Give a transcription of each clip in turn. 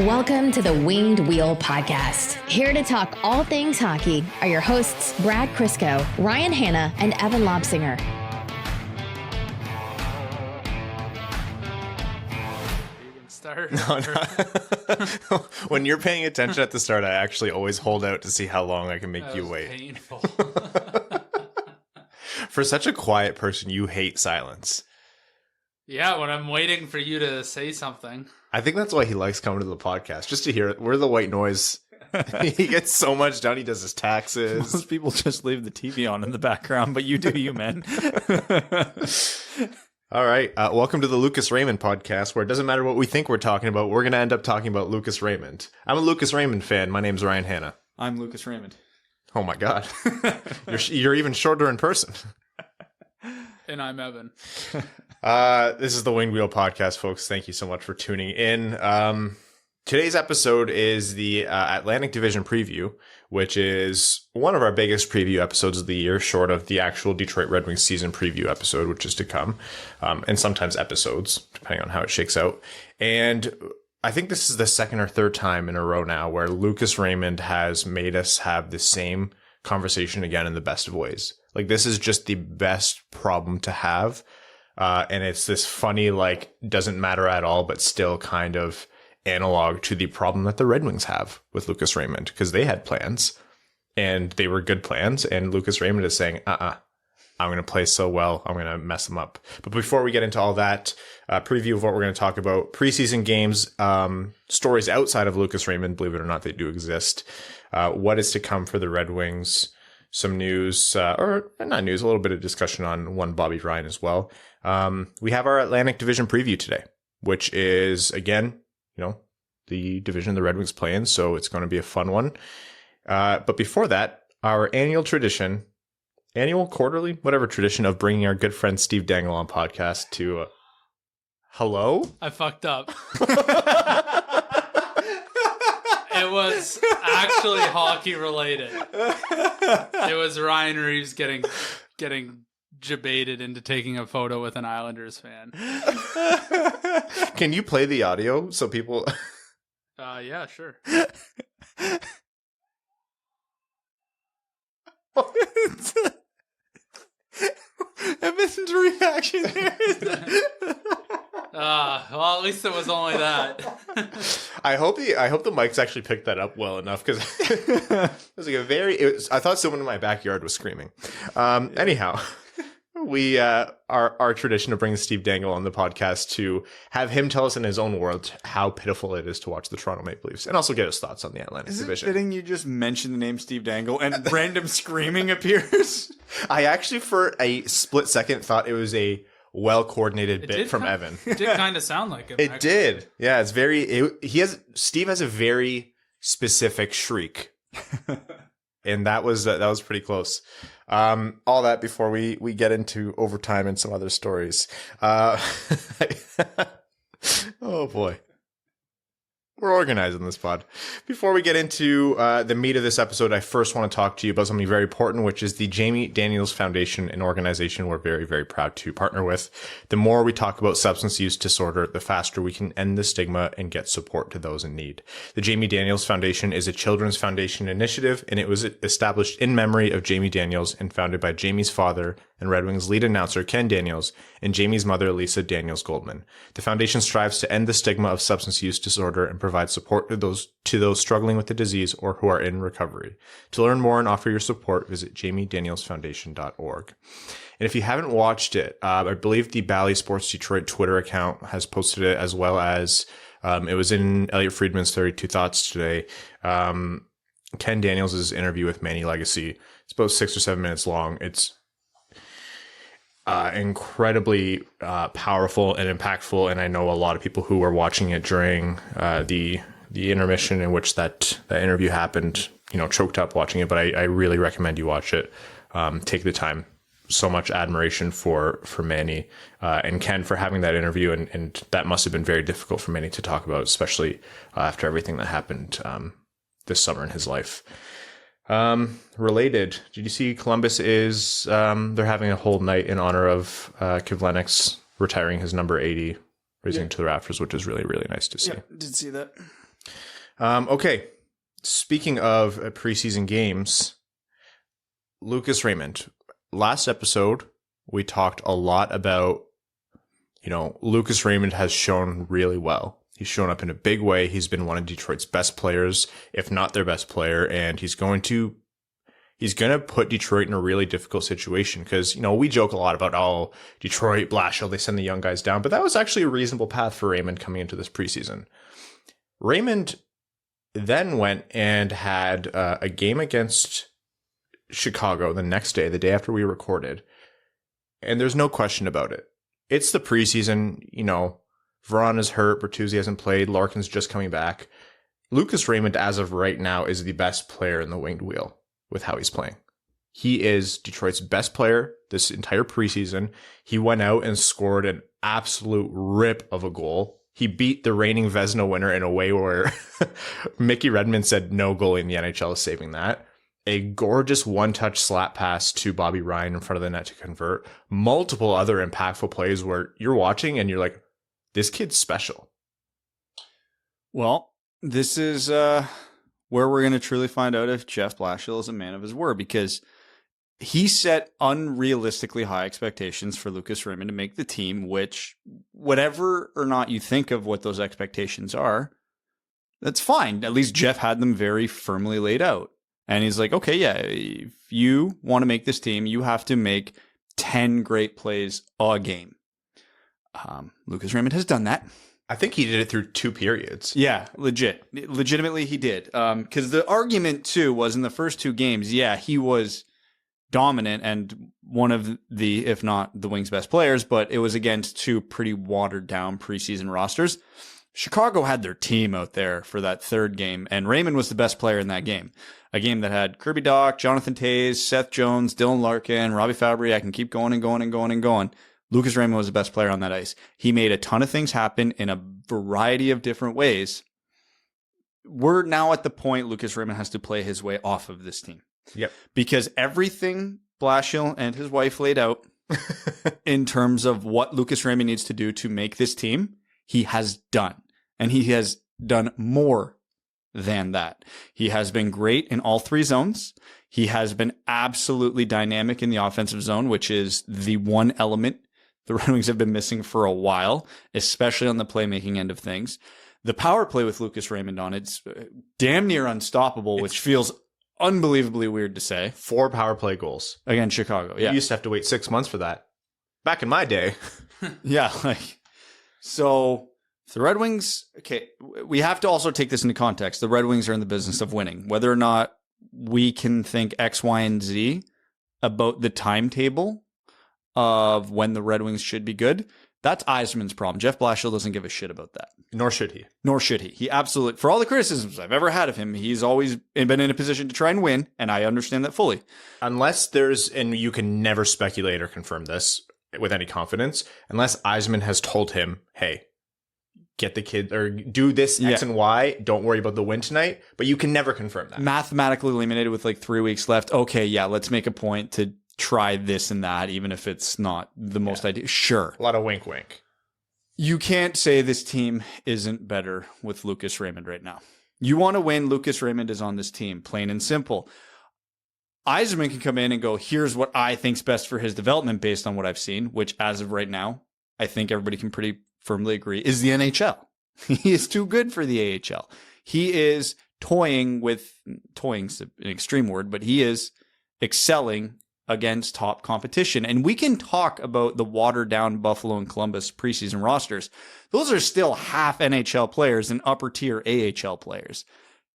Welcome to the Winged Wheel Podcast. Here to talk all things hockey are your hosts, Brad Crisco, Ryan Hanna, and Evan Lobsinger. No. When you're paying attention at the start, I actually always hold out to see how long I can make you wait. Painful. For such a quiet person, you hate silence. Yeah, when I'm waiting for you to say something. I think that's why he likes coming to the podcast, just to hear it. We're the white noise. He gets so much done. He does his taxes. Most people just leave the TV on in the background, but you do you, man. All right. Welcome to the Lucas Raymond podcast, where it doesn't matter what we think we're talking about. We're going to end up talking about Lucas Raymond. I'm a Lucas Raymond fan. My name's Ryan Hanna. I'm Lucas Raymond. Oh, my God. You're even shorter in person. And I'm Evan. This is the Winged Wheel podcast, folks. Thank you so much for tuning in. Today's episode is the Atlantic Division preview, which is one of our biggest preview episodes of the year, short of the actual Detroit Red Wings season preview episode, which is to come, and sometimes episodes, depending on how it shakes out. And I think this is the second or third time in a row now where Lucas Raymond has made us have the same conversation again in the best of ways. Like, this is just the best problem to have. And it's this funny, like, doesn't matter at all, but still kind of analog to the problem that the Red Wings have with Lucas Raymond, because they had plans and they were good plans. And Lucas Raymond is saying, I'm going to play so well, I'm going to mess them up. But before we get into all that, preview of what we're going to talk about, preseason games, stories outside of Lucas Raymond, believe it or not, they do exist. What is to come for the Red Wings? Some news, or not news, a little bit of discussion on one Bobby Ryan as well. We have our Atlantic Division preview today, which is, again, the division the Red Wings play in, so it's going to be a fun one. But before that, our annual, quarterly, whatever tradition of bringing our good friend Steve Dangle on podcast to... Hello? I fucked up. It was actually hockey related. It was Ryan Reeves getting debated into taking a photo with an Islanders fan. Can you play the audio so people... Yeah, sure. Evan's reaction there is... Well, at least it was only that. I hope the mics actually picked that up well enough, because it was like I thought someone in my backyard was screaming. Anyhow, we our tradition of bringing Steve Dangle on the podcast to have him tell us in his own words how pitiful it is to watch the Toronto Maple Leafs, and also get his thoughts on the Atlantic Division. Is it fitting you just mention the name Steve Dangle and random screaming appears? I actually, for a split second, thought it was a well-coordinated bit from Evan. It did kind of sound like him. It actually did. Yeah, it's very... Steve has a very specific shriek. And that was pretty close. All that before we get into overtime and some other stories. Oh, boy. We're organizing this pod. Before we get into the meat of this episode, I first want to talk to you about something very important, which is the Jamie Daniels Foundation, an organization we're very, very proud to partner with. The more we talk about substance use disorder, the faster we can end the stigma and get support to those in need. The Jamie Daniels Foundation is a children's foundation initiative, and it was established in memory of Jamie Daniels and founded by Jamie's father and Red Wings lead announcer Ken Daniels and Jamie's mother Lisa Daniels Goldman. The foundation strives to end the stigma of substance use disorder and provide support to those struggling with the disease or who are in recovery. To learn more and offer your support, visit jamiedanielsfoundation.org. And if you haven't watched it, I believe the Bally Sports Detroit Twitter account has posted it, as well as it was in Elliot Friedman's 32 Thoughts today. Ken Daniels' interview with Manny Legacy. It's about 6 or 7 minutes long. It's incredibly powerful and impactful, and I know a lot of people who were watching it during the intermission in which that interview happened, choked up watching it. But I really recommend you watch it. Take the time. So much admiration for Manny and Ken for having that interview, and that must have been very difficult for Manny to talk about, especially after everything that happened this summer in his life. Related, did you see Columbus is, they're having a whole night in honor of Kivlenek's retiring his number 80, raising to the rafters, which is really, really nice to see. Yeah, did see that. Okay. Speaking of preseason games, Lucas Raymond. Last episode, we talked a lot about, Lucas Raymond has shown really well. He's shown up in a big way. He's been one of Detroit's best players, if not their best player, and he's going to put Detroit in a really difficult situation because, we joke a lot about, Detroit, Blashill, they send the young guys down, but that was actually a reasonable path for Raymond coming into this preseason. Raymond then went and had a game against Chicago the next day, the day after we recorded, and there's no question about it. It's the preseason, Veron is hurt, Bertuzzi hasn't played, Larkin's just coming back. Lucas Raymond, as of right now, is the best player in the winged wheel with how he's playing. He is Detroit's best player this entire preseason. He went out and scored an absolute rip of a goal. He beat the reigning Vezina winner in a way where Mickey Redmond said no goalie in the NHL is saving that. A gorgeous one-touch slap pass to Bobby Ryan in front of the net to convert. Multiple other impactful plays where you're watching and you're like, this kid's special. Well, this is where we're going to truly find out if Jeff Blashill is a man of his word, because he set unrealistically high expectations for Lucas Raymond to make the team, which, whatever or not you think of what those expectations are, that's fine. At least Jeff had them very firmly laid out. And he's like, okay, yeah, if you want to make this team, you have to make 10 great plays a game. Lucas Raymond has done that. I think he did it through 2 periods. Yeah, legitimately he did. Because the argument too was in the first 2 games, yeah, he was dominant and one of the, if not the Wings' best players, but it was against 2 pretty watered down preseason rosters. Chicago had their team out there for that 3rd game, and Raymond was the best player in that game. A game that had Kirby Dach, Jonathan Toews, Seth Jones, Dylan Larkin, Robbie Fabry. I can keep going and going and going and going. Lucas Raymond was the best player on that ice. He made a ton of things happen in a variety of different ways. We're now at the point Lucas Raymond has to play his way off of this team. Yep. Because everything Blashill and his wife laid out in terms of what Lucas Raymond needs to do to make this team, he has done. And he has done more than that. He has been great in all 3 zones. He has been absolutely dynamic in the offensive zone, which is the one element the Red Wings have been missing for a while, especially on the playmaking end of things. The power play with Lucas Raymond on it's damn near unstoppable, which feels unbelievably weird to say. 4 power play goals Against Chicago. Yeah. You used to have to wait 6 months for that. Back in my day. Yeah. So the Red Wings, okay, we have to also take this into context. The Red Wings are in the business of winning. Whether or not we can think X, Y, and Z about the timetable of when the Red Wings should be good, that's Yzerman's problem. Jeff Blashill doesn't give a shit about that. Nor should he. Nor should he. He absolutely, for all the criticisms I've ever had of him, he's always been in a position to try and win, and I understand that fully. Unless there's, and you can never speculate or confirm this with any confidence, unless Yzerman has told him, hey, get the kid or do this X and Y. Don't worry about the win tonight, but you can never confirm that. Mathematically eliminated with 3 weeks left. Okay, yeah, let's make a point to try this and that, even if it's not the most ideal. Sure. A lot of wink, wink. You can't say this team isn't better with Lucas Raymond right now. You want to win, Lucas Raymond is on this team, plain and simple. Yzerman can come in and go, here's what I think's best for his development based on what I've seen, which as of right now, I think everybody can pretty firmly agree is the NHL. He is too good for the AHL. He is toying's an extreme word, but he is excelling against top competition. And we can talk about the watered down Buffalo and Columbus preseason rosters. Those are still half NHL players and upper tier AHL players.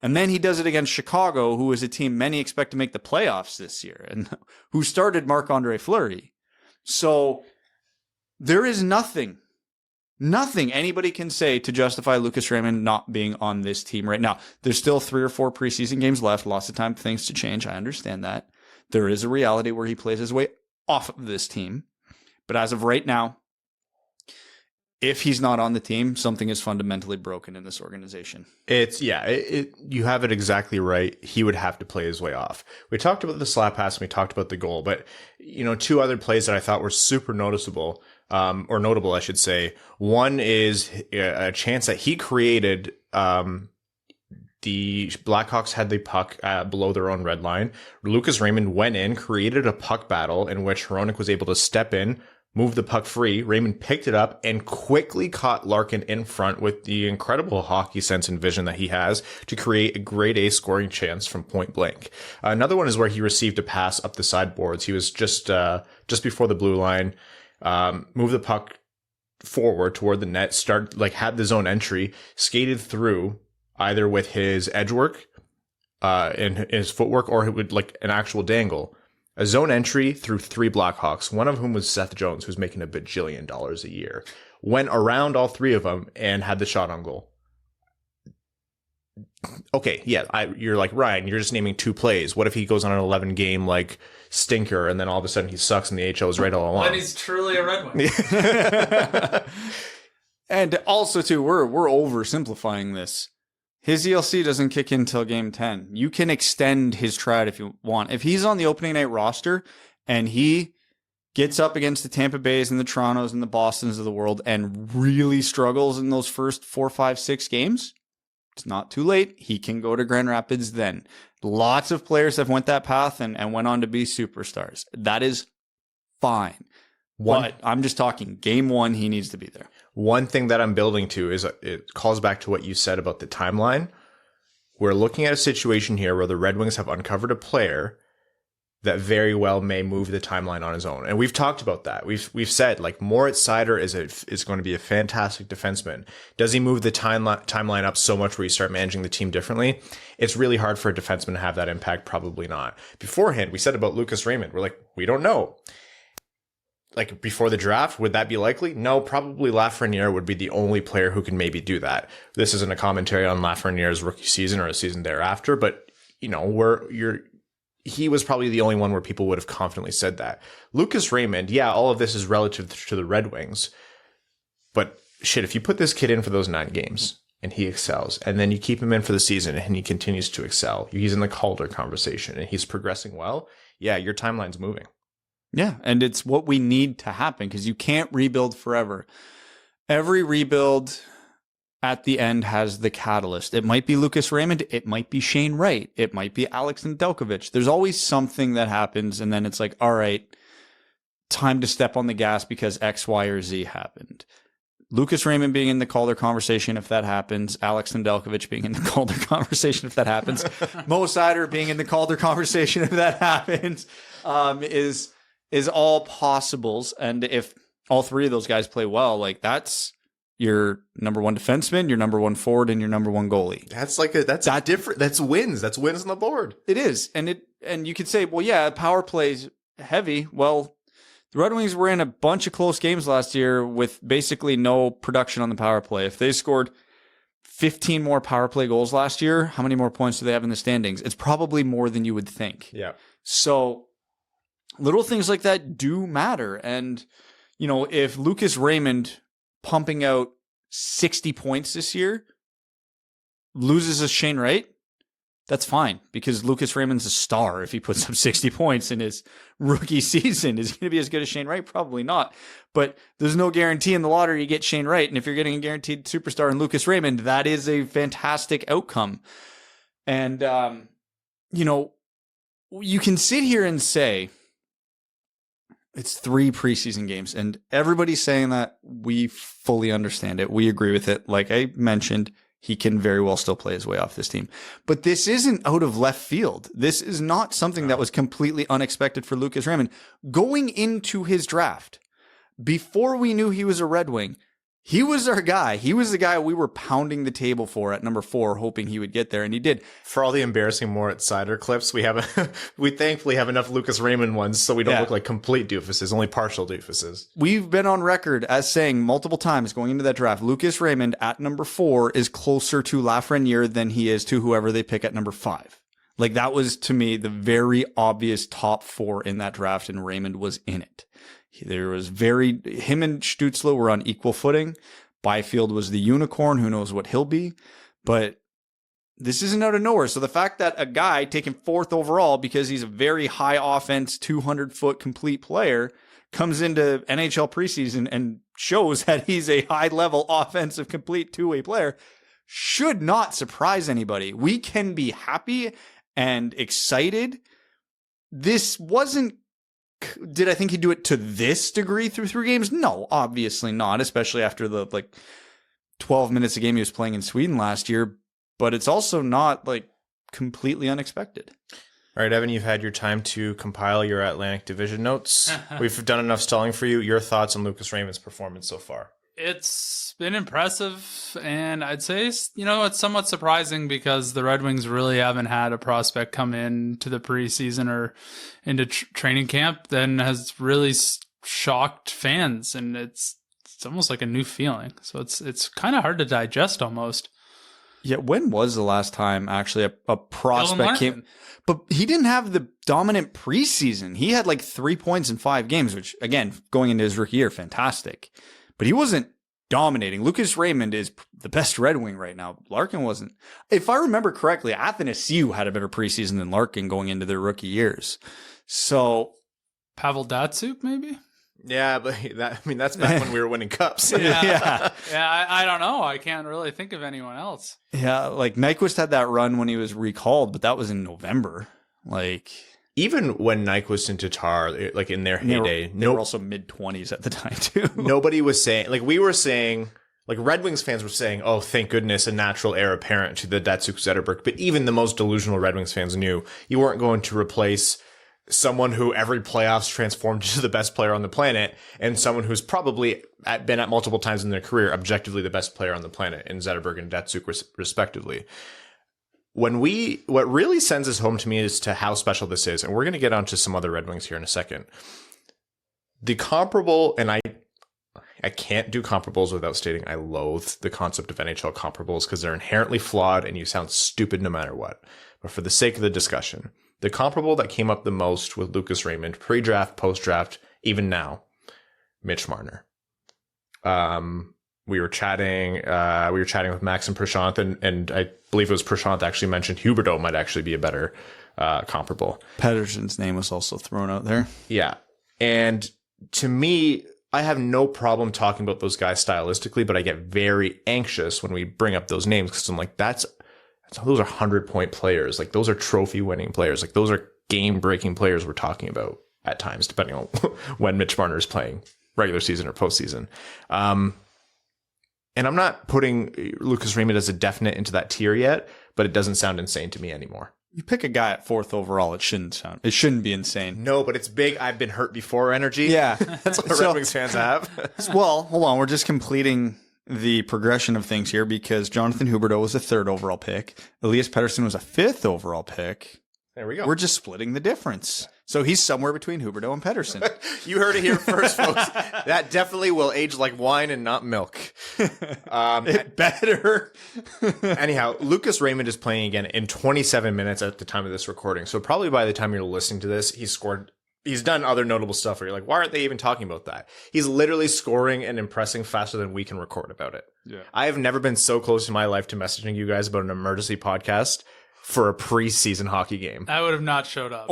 And then he does it against Chicago, who is a team many expect to make the playoffs this year and who started Marc-Andre Fleury. So there is nothing anybody can say to justify Lucas Raymond not being on this team right now. There's still 3 or 4 preseason games left. Lots of time for things to change. I understand that. There is a reality where he plays his way off of this team. But as of right now, if he's not on the team, something is fundamentally broken in this organization. You have it exactly right. He would have to play his way off. We talked about the slap pass and we talked about the goal, but 2 other plays that I thought were super noticeable, or notable, I should say. One is a chance that he created, the Blackhawks had the puck below their own red line. Lucas Raymond went in, created a puck battle in which Hronek was able to step in, move the puck free. Raymond picked it up and quickly caught Larkin in front with the incredible hockey sense and vision that he has to create a grade A scoring chance from point blank. Another one is where he received a pass up the sideboards. He was just before the blue line, moved the puck forward toward the net, had the zone entry, skated through either with his edge work and his footwork or with like an actual dangle. A zone entry through 3 Blackhawks, one of whom was Seth Jones, who's making $1 bajillion a year. Went around all 3 of them and had the shot on goal. Okay, yeah, you're like, Ryan, you're just naming 2 plays. What if he goes on an 11-game like stinker and then all of a sudden he sucks and the AHL is right all along? Then he's truly a Red Wing. And also, too, we're oversimplifying this. His ELC doesn't kick in until game 10. You can extend his tryout if you want. If he's on the opening night roster and he gets up against the Tampa Bays and the Torontos and the Bostons of the world and really struggles in those first 4, 5, 6 games, it's not too late. He can go to Grand Rapids then. Lots of players have went that path and went on to be superstars. That is fine. But I'm just talking game 1, he needs to be there. One thing that I'm building to is it calls back to what you said about the timeline. We're looking at a situation here where the Red Wings have uncovered a player that very well may move the timeline on his own. And we've talked about that. We've said like Moritz Seider is going to be a fantastic defenseman. Does he move the timeline up so much where you start managing the team differently? It's really hard for a defenseman to have that impact. Probably not. Beforehand, we said about Lucas Raymond. We're like, we don't know. Like before the draft, would that be likely? No, probably Lafreniere would be the only player who can maybe do that. This isn't a commentary on Lafreniere's rookie season or a season thereafter, but you know, he was probably the only one where people would have confidently said that. Lucas Raymond, yeah, all of this is relative to the Red Wings, but shit, if you put this kid in for those 9 games and he excels, and then you keep him in for the season and he continues to excel, he's in the Calder conversation and he's progressing well, yeah, your timeline's moving. Yeah, and it's what we need to happen because you can't rebuild forever. Every rebuild at the end has the catalyst. It might be Lucas Raymond. It might be Shane Wright. It might be Alex Nedeljkovic. There's always something that happens, and then it's like, all right, time to step on the gas because X, Y, or Z happened. Lucas Raymond being in the Calder conversation if that happens. Alex Nedeljkovic being in the Calder conversation if that happens. Mo Seider being in the Calder conversation if that happens is all possibles. And if all 3 of those guys play well, like that's your number 1 defenseman, your number 1 forward, and your number 1 goalie. That's different. That's wins. That's wins on the board. It is. And you could say, well, yeah, power play's heavy. Well, the Red Wings were in a bunch of close games last year with basically no production on the power play. If they scored 15 more power play goals last year, how many more points do they have in the standings? It's probably more than you would think. Yeah. So little things like that do matter. And, you know, if Lucas Raymond pumping out 60 points this year loses a Shane Wright, that's fine because Lucas Raymond's a star. If he puts up 60 points in his rookie season, is he going to be as good as Shane Wright? Probably not. But there's no guarantee in the lottery you get Shane Wright. And if you're getting a guaranteed superstar in Lucas Raymond, that is a fantastic outcome. And, you know, you can sit here and say, it's 3 preseason games, and everybody's saying that. We fully understand it. We agree with it. Like I mentioned, he can very well still play his way off this team. But this isn't out of left field. This is not something that was completely unexpected for Lucas Raymond. Going into his draft, before we knew he was a Red Wing, he was our guy. He was the guy we were pounding the table for at number 4, hoping he would get there, and he did. For all the embarrassing Moritz Seider clips, we thankfully have enough Lucas Raymond ones so we don't look like complete doofuses, only partial doofuses. We've been on record as saying multiple times going into that draft, Lucas Raymond at number 4 is closer to Lafreniere than he is to whoever they pick at number 5. Like that was, to me, the very obvious top 4 in that draft, and Raymond was in it. Him and Stützle were on equal footing. Byfield was the unicorn. Who knows what he'll be? But this isn't out of nowhere. So the fact that a guy taken 4th overall because he's a very high offense, 200-foot complete player comes into NHL preseason and shows that he's a high-level offensive complete two-way player should not surprise anybody. We can be happy and excited. This wasn't, did I think he'd do it to this degree through 3 games? No, obviously not, especially after the 12 minutes a game he was playing in Sweden last year. But it's also not completely unexpected. All right, Evan, you've had your time to compile your Atlantic Division notes. We've done enough stalling for you. Your thoughts on Lucas Raymond's performance so far? It's been impressive, and I'd say, it's somewhat surprising because the Red Wings really haven't had a prospect come in to the preseason or into training camp that has really shocked fans, and it's almost like a new feeling. So it's kind of hard to digest almost. Yeah, when was the last time actually a prospect came? But he didn't have the dominant preseason. He had 3 points in 5 games, which, again, going into his rookie year, fantastic. But he wasn't dominating. Lucas Raymond is the best Red Wing right now. Larkin wasn't. If I remember correctly, Athanasiou had a better preseason than Larkin going into their rookie years. So Pavel Datsyuk, maybe? Yeah, but that's back when we were winning cups. Yeah. I don't know. I can't really think of anyone else. Yeah, Nyquist had that run when he was recalled, but that was in November. Even when Nyquist and Tatar, in their heyday, they were also mid-20s at the time too. Nobody was saying, we were saying, Red Wings fans were saying, oh, thank goodness, a natural heir apparent to the Datsyuk Zetterberg. But even the most delusional Red Wings fans knew you weren't going to replace someone who every playoffs transformed into the best player on the planet, and someone who's probably been at multiple times in their career objectively the best player on the planet in Zetterberg and Datsyuk respectively. What really sends us home to me is to how special this is, and we're going to get onto some other Red Wings here in a second. The comparable, and I can't do comparables without stating I loathe the concept of NHL comparables because they're inherently flawed and you sound stupid no matter what. But for the sake of the discussion, the comparable that came up the most with Lucas Raymond, pre-draft, post-draft, even now, Mitch Marner. We were chatting with Max and Prashant, and I believe it was Prashant that actually mentioned Huberdeau might actually be a better comparable. Pettersson's name was also thrown out there. Yeah. And to me, I have no problem talking about those guys stylistically, but I get very anxious when we bring up those names because I'm like, those are 100-point players. Those are trophy-winning players. Those are game-breaking players we're talking about at times, depending on when Mitch Marner is playing, regular season or postseason. And I'm not putting Lucas Raymond as a definite into that tier yet, but it doesn't sound insane to me anymore. You pick a guy at 4th overall, it shouldn't be insane. No, but it's big. I've been hurt before energy. Yeah. That's what Red Wings fans have. Well, hold on. We're just completing the progression of things here because Jonathan Huberdeau was a 3rd overall pick. Elias Pettersson was a 5th overall pick. There we go. We're just splitting the difference. So he's somewhere between Huberdeau and Pettersson. You heard it here first, folks. That definitely will age like wine and not milk. It better. Anyhow, Lucas Raymond is playing again in 27 minutes at the time of this recording. So probably by the time you're listening to this, he's done other notable stuff where you're like, why aren't they even talking about that? He's literally scoring and impressing faster than we can record about it. Yeah. I have never been so close in my life to messaging you guys about an emergency podcast for a preseason hockey game. I would have not showed up.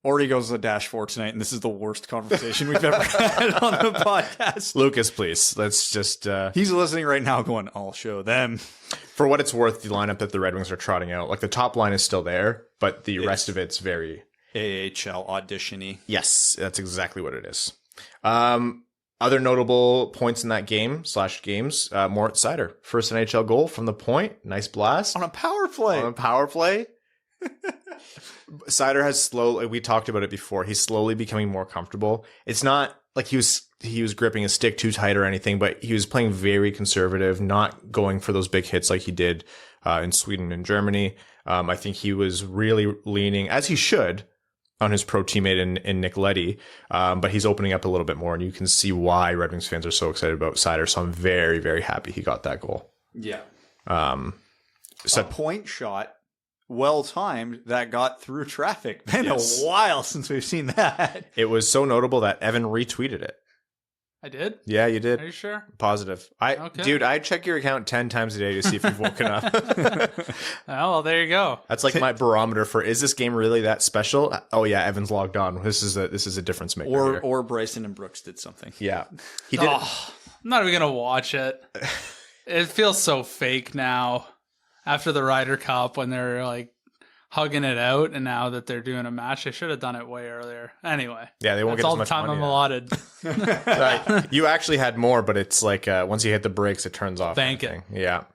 Or he goes to the Dash 4 tonight, and this is the worst conversation we've ever had on the podcast. Lucas, please. Let's just... He's listening right now going, I'll show them. For what it's worth, the lineup that the Red Wings are trotting out, the top line is still there, but the rest of it's very... AHL audition-y. Yes, that's exactly what it is. Other notable points in that game / games, Moritz Seider, first NHL goal from the point. Nice blast. On a power play. Seider has slowly, we talked about it before, he's slowly becoming more comfortable. It's not like he was gripping his stick too tight or anything, but he was playing very conservative, not going for those big hits like he did in Sweden and Germany. I think he was really leaning, as he should, on his pro teammate in Nick Leddy, but he's opening up a little bit more, and you can see why Red Wings fans are so excited about Seider. So I'm very, very happy he got that goal. Yeah. So a point shot, well-timed, that got through traffic. Been a while since we've seen that. It was so notable that Evan retweeted it. I did? Yeah, you did. Are you sure? Positive. Dude, I check your account 10 times a day to see if you've woken up. Oh, well, there you go. That's like my barometer for, is this game really that special? Oh yeah, Evan's logged on. This is a difference maker. Or Bryson and Brooks did something. Yeah. He did. I'm not even going to watch it. It feels so fake now after the Ryder Cup when they're like hugging it out, and now that they're doing a match, they should have done it way earlier. Anyway, Yeah, they won't get as all the much time money I'm now. allotted. Sorry, you actually had more, but it's like once you hit the brakes, it turns off. Bank everything. Yeah.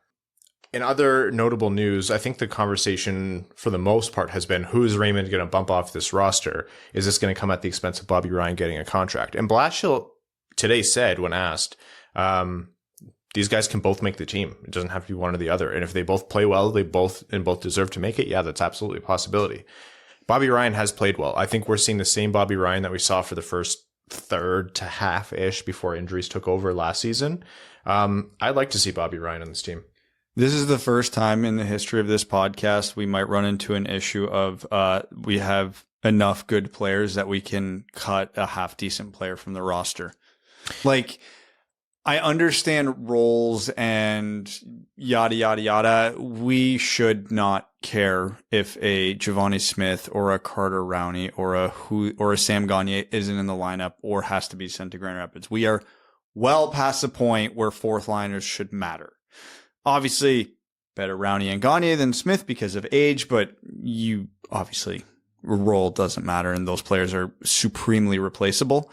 In other notable news, I think the conversation for the most part has been, who is Raymond going to bump off this roster? Is this going to come at the expense of Bobby Ryan getting a contract? And Blashill today said, when asked, these guys can both make the team. It doesn't have to be one or the other. And if they both play well, they both deserve to make it. Yeah, that's absolutely a possibility. Bobby Ryan has played well. I think we're seeing the same Bobby Ryan that we saw for the first third to half-ish before injuries took over last season. I'd like to see Bobby Ryan on this team. This is the first time in the history of this podcast we might run into an issue of we have enough good players that we can cut a half-decent player from the roster. Like, I understand roles and yada, yada, yada. We should not care if a Giovanni Smith or a Carter Rowney or a Sam Gagner isn't in the lineup or has to be sent to Grand Rapids. We are well past the point where fourth liners should matter. Obviously, better Rowney and Gagner than Smith because of age, but you obviously role doesn't matter, and those players are supremely replaceable.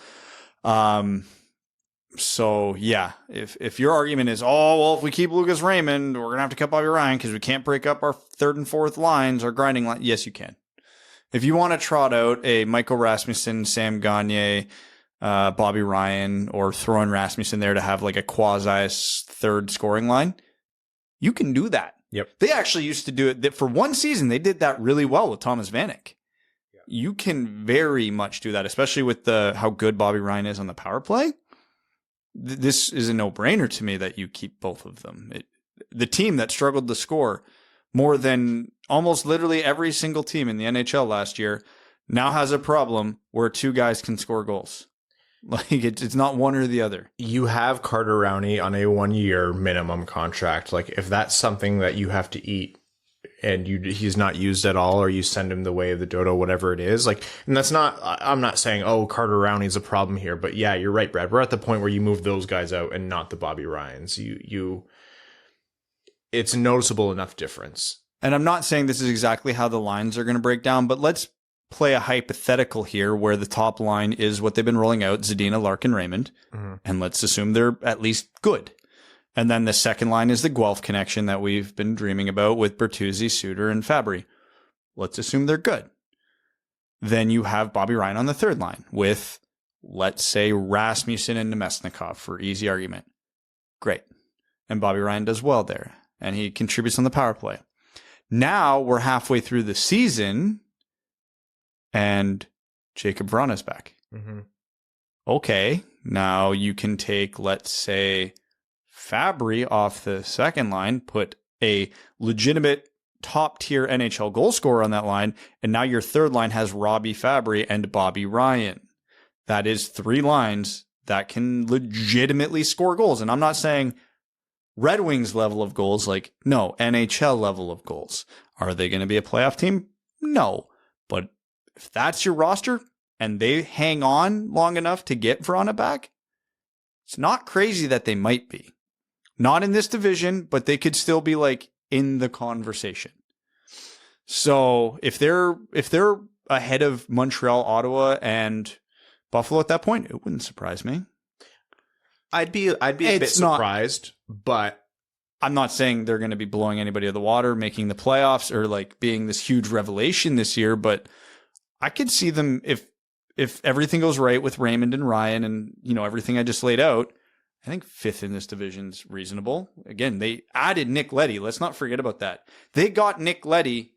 So yeah, if your argument is, oh, well, if we keep Lucas Raymond, we're going to have to cut Bobby Ryan because we can't break up our third and fourth lines, our grinding line. Yes, you can. If you want to trot out a Michael Rasmussen, Sam Gagner, Bobby Ryan, or throw in Rasmussen there to have like a quasi third scoring line, you can do that. Yep. They actually used to do it. For one season, they did that really well with Thomas Vanek. Yeah. You can very much do that, especially with how good Bobby Ryan is on the power play. This is a no-brainer to me that you keep both of them. The team that struggled to score more than almost literally every single team in the NHL last year now has a problem where two guys can score goals. Like it's not one or the other. You have Carter Rowney on a 1-year minimum contract. Like if that's something that you have to eat and he's not used at all, or you send him the way of the dodo, whatever it is. Like, and that's not, I'm not saying, oh, Carter Rowney's a problem here, but yeah, you're right, Brad. We're at the point where you move those guys out and not the Bobby Ryans. It's a noticeable enough difference. And I'm not saying this is exactly how the lines are going to break down, but let's play a hypothetical here where the top line is what they've been rolling out, Zadina, Larkin, Raymond. Mm-hmm. And let's assume they're at least good. And then the second line is the Guelph connection that we've been dreaming about with Bertuzzi, Suter, and Fabry. Let's assume they're good. Then you have Bobby Ryan on the third line with, let's say, Rasmussen and Nemesnikov for easy argument. Great. And Bobby Ryan does well there. And he contributes on the power play. Now we're halfway through the season and Jacob Vrana's back. Mm-hmm. Okay. Now you can take, let's say, Fabry off the second line, put a legitimate top-tier NHL goal scorer on that line, and now your third line has Robbie Fabry and Bobby Ryan. That is 3 lines that can legitimately score goals. And I'm not saying Red Wings level of goals, like, no, NHL level of goals. Are they going to be a playoff team? No. But if that's your roster and they hang on long enough to get Vrana back, it's not crazy that they might be. Not in this division, but they could still be like in the conversation. So if they're ahead of Montreal, Ottawa, and Buffalo at that point, it wouldn't surprise me. I'd be a bit surprised, but I'm not saying they're going to be blowing anybody out of the water, making the playoffs, or like being this huge revelation this year. But I could see them if everything goes right with Raymond and Ryan, and everything I just laid out. I think 5th in this division's reasonable. Again, they added Nick Leddy. Let's not forget about that. They got Nick Leddy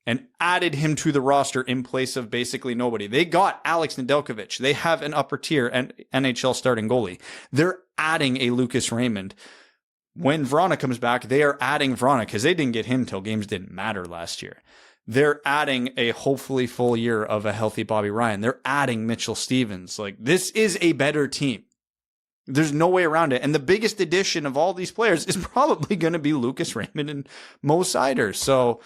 and added him to the roster in place of basically nobody. They got Alex Nedeljkovic. They have an upper tier and NHL starting goalie. They're adding a Lucas Raymond. When Vrana comes back, they are adding Vrana because they didn't get him till games didn't matter last year. They're adding a hopefully full year of a healthy Bobby Ryan. They're adding Mitchell Stevens. Like, this is a better team. There's no way around it. And the biggest addition of all these players is probably going to be Lucas Raymond and Mo Seider. So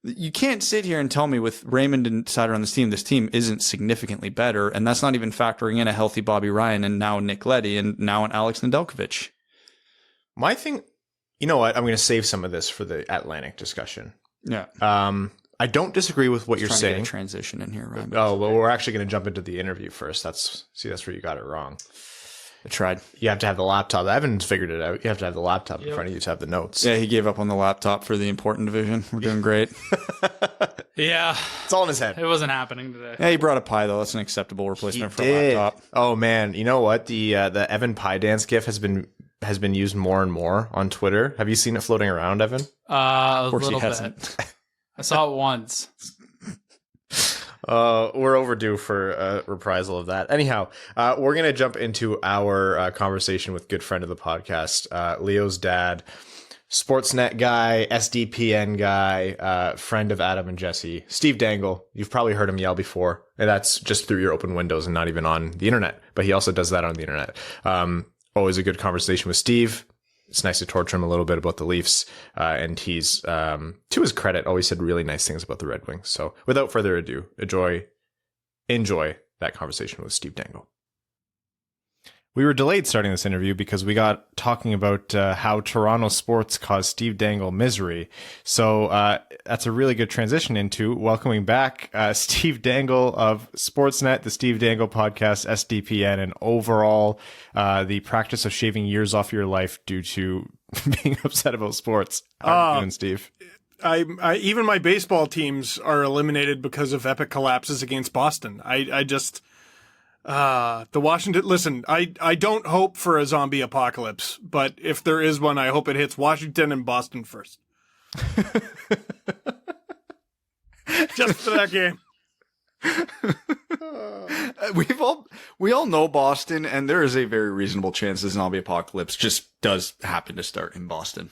you can't sit here and tell me with Raymond and Seider on this team isn't significantly better. And that's not even factoring in a healthy Bobby Ryan and now Nick Leddy and now an Alex Nedeljkovic. My thing, you know what? I'm going to save some of this for the Atlantic discussion. Yeah. I don't disagree with what you're Trying to get saying. a transition in here, right? Oh, well, we're actually going to jump into the interview first. That's where you got it wrong. I tried. You have to have the laptop. Evan's figured it out. You have to have the laptop in front of you to have the notes. Yeah, he gave up on the laptop for the important division. We're doing great. Yeah. It's all in his head. It wasn't happening today. Yeah, he brought a pie, though. That's an acceptable replacement for a laptop. Oh, man. You know what? The Evan pie dance gif has been used more and more on Twitter. Have you seen it floating around, Evan? A course he little hasn't. bit. I saw it once. We're overdue for a reprisal of that. Anyhow, we're going to jump into our conversation with good friend of the podcast, Leo's dad, Sportsnet guy, SDPN guy, friend of Adam and Jesse, Steve Dangle. You've probably heard him yell before, and that's just through your open windows and not even on the internet. But he also does that on the internet. Always a good conversation with Steve. It's nice to torture him a little bit about the Leafs. And he's, to his credit, always said really nice things about the Red Wings. So without further ado, enjoy that conversation with Steve Dangle. We were delayed starting this interview because we got talking about how Toronto sports caused Steve Dangle misery. So that's a really good transition into welcoming back Steve Dangle of Sportsnet, the Steve Dangle podcast, SDPN, and overall the practice of shaving years off your life due to being upset about sports. How are you doing, Steve? I even my baseball teams are eliminated because of epic collapses against Boston. I just the Washington. Listen, I don't hope for a zombie apocalypse, but if there is one, I hope it hits Washington and Boston first. Just for that game. We all know Boston, and there is a very reasonable chance the zombie apocalypse just does happen to start in Boston.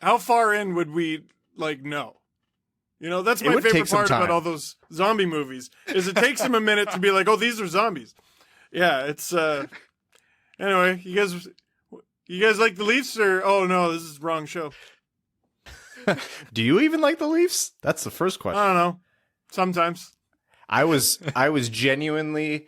How far in would we know? You know, that's my favorite part about all those zombie movies is it takes them a minute to be like, oh, these are zombies. Yeah, it's anyway, you guys like the Leafs or oh no, this is the wrong show. Do you even like the Leafs? That's the first question. I don't know. Sometimes. I was genuinely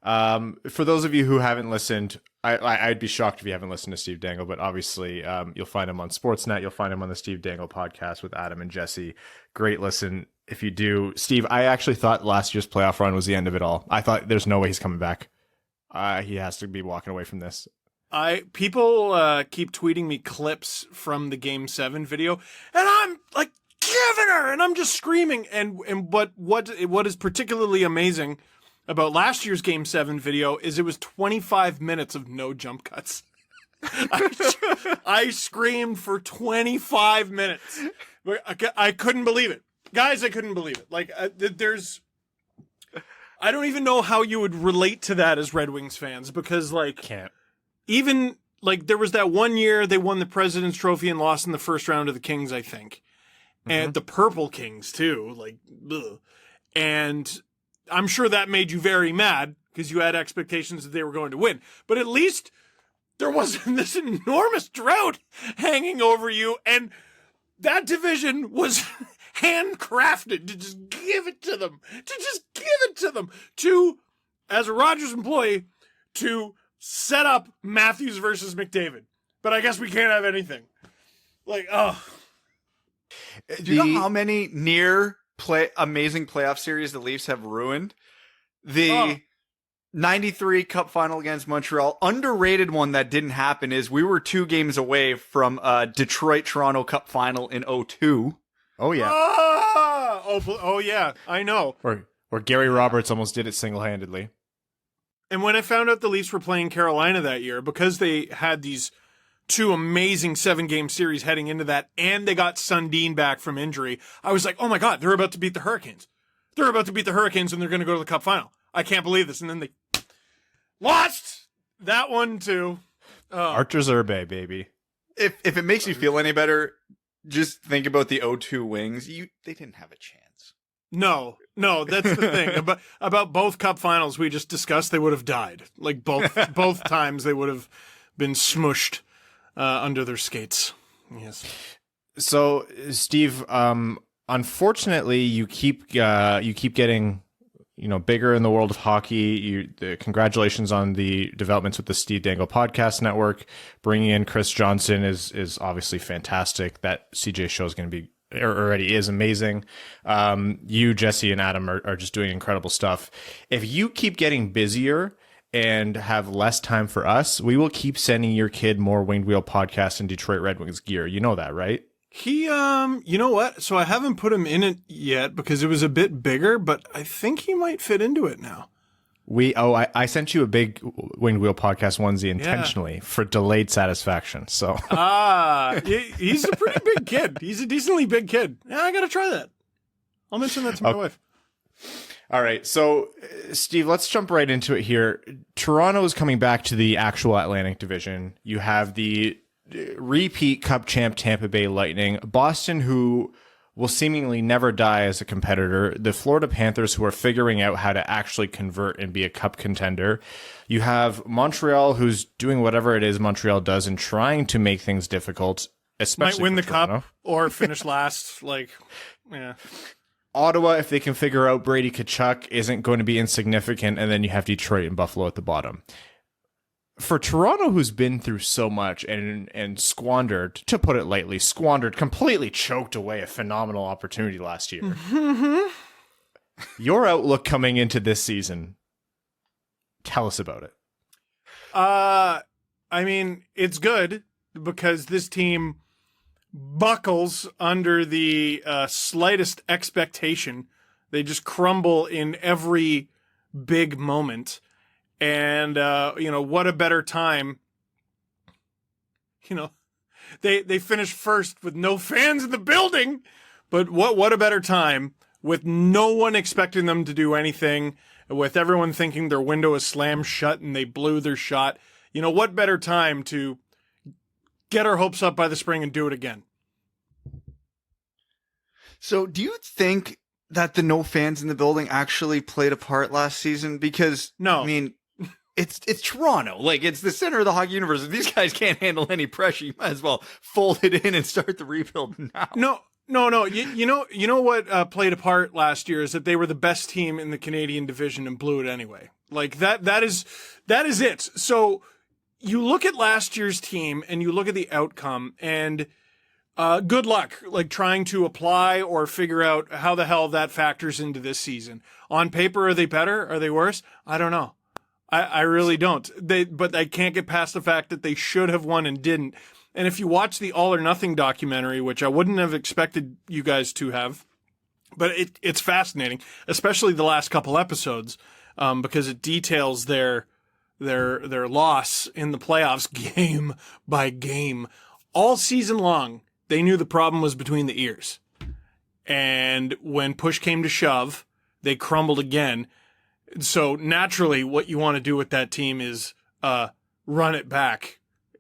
for those of you who haven't listened, I'd be shocked if you haven't listened to Steve Dangle, but obviously you'll find him on Sportsnet. You'll find him on the Steve Dangle podcast with Adam and Jesse. Great listen if you do. Steve, I actually thought last year's playoff run was the end of it all. I thought there's no way he's coming back. He has to be walking away from this. People keep tweeting me clips from the Game 7 video, and I'm like, giving her, and I'm just screaming. And what is particularly amazing about last year's Game 7 video is it was 25 minutes of no jump cuts. I screamed for 25 minutes. I couldn't believe it. Guys, I couldn't believe it. Like, I don't even know how you would relate to that as Red Wings fans because, like, Can't. Even, like, there was that one year they won the President's Trophy and lost in the first round of the Kings, I think. And the Purple Kings, too. Like, ugh. And I'm sure that made you very mad because you had expectations that they were going to win. But at least there wasn't this enormous drought hanging over you. And that division was handcrafted to just give it to them. To, as a Rogers employee, to set up Matthews versus McDavid. But I guess we can't have anything. Like, oh. Do you know how many amazing playoff series the Leafs have ruined? The 93 Cup final against Montreal. Underrated one that didn't happen is we were 2 games away from Detroit-Toronto Cup final in 2002. Oh, yeah. Oh, yeah. I know. Or Gary Roberts almost did it single-handedly. And when I found out the Leafs were playing Carolina that year, because they had these 2 amazing 7-game series heading into that, and they got Sundin back from injury, I was like, oh my God, they're about to beat the Hurricanes. They're about to beat the Hurricanes, and they're going to go to the Cup final. I can't believe this. And then they lost that one, too. Archer Zerbe, baby. If it makes you feel any better, just think about the 0-2 Wings. They didn't have a chance. No, that's the thing. About both Cup finals we just discussed, they would have died. Like, both times they would have been smushed under their skates. Yes. So, Steve, unfortunately, you keep getting bigger in the world of hockey. Congratulations on the developments with the Steve Dangle Podcast Network. Bringing in Chris Johnson is obviously fantastic. That CJ show is going to be, or already is, amazing. You, Jesse, and Adam are just doing incredible stuff. If you keep getting busier and have less time for us, we will keep sending your kid more Winged Wheel Podcast and Detroit Red Wings gear. You know that, right? He, you know what? So I haven't put him in it yet because it was a bit bigger, but I think he might fit into it now. I sent you a big Winged Wheel Podcast onesie intentionally for delayed satisfaction. So he's a pretty big kid. He's a decently big kid. Yeah, I got to try that. I'll mention that to my wife. All right. So, Steve, let's jump right into it here. Toronto is coming back to the actual Atlantic Division. You have the repeat Cup champ Tampa Bay Lightning, Boston, who will seemingly never die as a competitor, the Florida Panthers, who are figuring out how to actually convert and be a Cup contender. You have Montreal, who's doing whatever it is Montreal does and trying to make things difficult, especially might win the Toronto. Cup or finish last. Ottawa, if they can figure out Brady Tkachuk, isn't going to be insignificant, and then you have Detroit and Buffalo at the bottom. For Toronto, who's been through so much and squandered, to put it lightly, completely choked away a phenomenal opportunity last year. Mm-hmm. Your outlook coming into this season, tell us about it. I mean, it's good because this team buckles under the slightest expectation. They just crumble in every big moment. And, what a better time. They finished first with no fans in the building, but what a better time with no one expecting them to do anything, with everyone thinking their window is slammed shut and they blew their shot. What better time to get our hopes up by the spring and do it again? So do you think that the no fans in the building actually played a part last season? Because, no. I mean, it's Toronto. Like, it's the center of the hockey universe. If these guys can't handle any pressure, you might as well fold it in and start the rebuild now. No. You know what played a part last year is that they were the best team in the Canadian division and blew it anyway. Like that is it. So you look at last year's team and you look at the outcome and good luck, like trying to apply or figure out how the hell that factors into this season. On paper, are they better? Are they worse? I don't know. I really don't. But I can't get past the fact that they should have won and didn't. And if you watch the All or Nothing documentary, which I wouldn't have expected you guys to have, but it's fascinating, especially the last couple episodes, because it details their loss in the playoffs game by game. All season long, they knew the problem was between the ears. And when push came to shove, they crumbled again. So naturally, what you want to do with that team is run it back,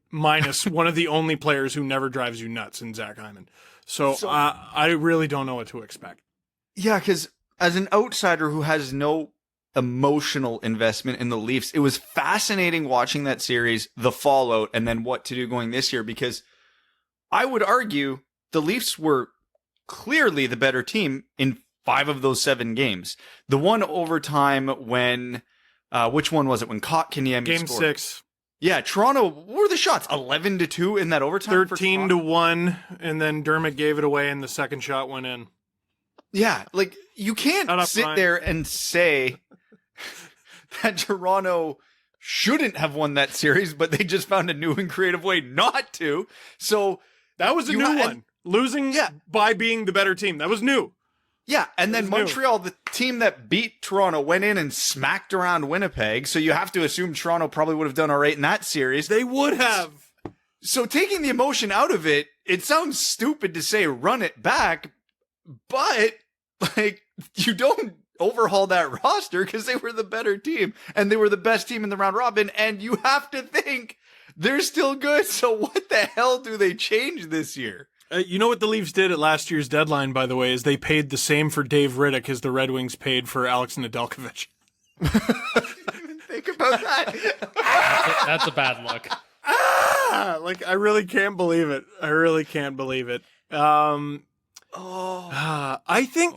minus one of the only players who never drives you nuts in Zach Hyman. So I really don't know what to expect. Yeah, because as an outsider who has no emotional investment in the Leafs, it was fascinating watching that series, the fallout, and then what to do going this year, because I would argue the Leafs were clearly the better team in 5 of those 7 games. The one overtime when, which one was it? When Kotkaniemi Game scored. 6. Yeah, Toronto, what were the shots? 11-2 in that overtime? 13-1, and then Dermott gave it away and the second shot went in. Yeah, like, you can't sit there and say that Toronto shouldn't have won that series, but they just found a new and creative way not to. So that was a new one. Losing by being the better team. That was new. Yeah, and then Montreal, the team that beat Toronto, went in and smacked around Winnipeg, so you have to assume Toronto probably would have done all right in that series. They would have. So taking the emotion out of it, it sounds stupid to say run it back, but, like, you don't overhaul that roster because they were the better team, and they were the best team in the round robin, and you have to think they're still good, so what the hell do they change this year? You know what the Leafs did at last year's deadline, by the way, is they paid the same for Dave Riddick as the Red Wings paid for Alex Nedeljkovic. I didn't even think about that. That's a bad look. Like, I really can't believe it. I think,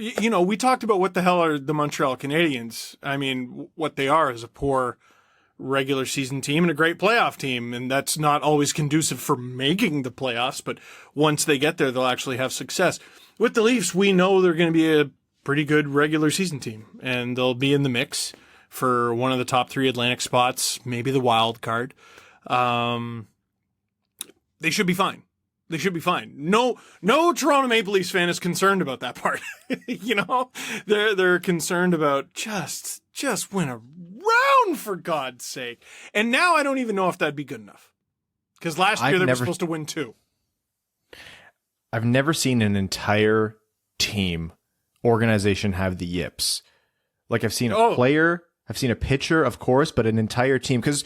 we talked about what the hell are the Montreal Canadiens. I mean, what they are is a poor regular season team and a great playoff team. And that's not always conducive for making the playoffs, but once they get there, they'll actually have success. With the Leafs, we know they're going to be a pretty good regular season team, and they'll be in the mix for one of the top 3 Atlantic spots, maybe the wild card. They should be fine. They should be fine. No Toronto Maple Leafs fan is concerned about that part. They're concerned about just win a round, for God's sake. And now I don't even know if that'd be good enough. Because last year they were supposed to win 2. I've never seen an entire team organization have the yips. Like I've seen a player, I've seen a pitcher, of course, but an entire team. Because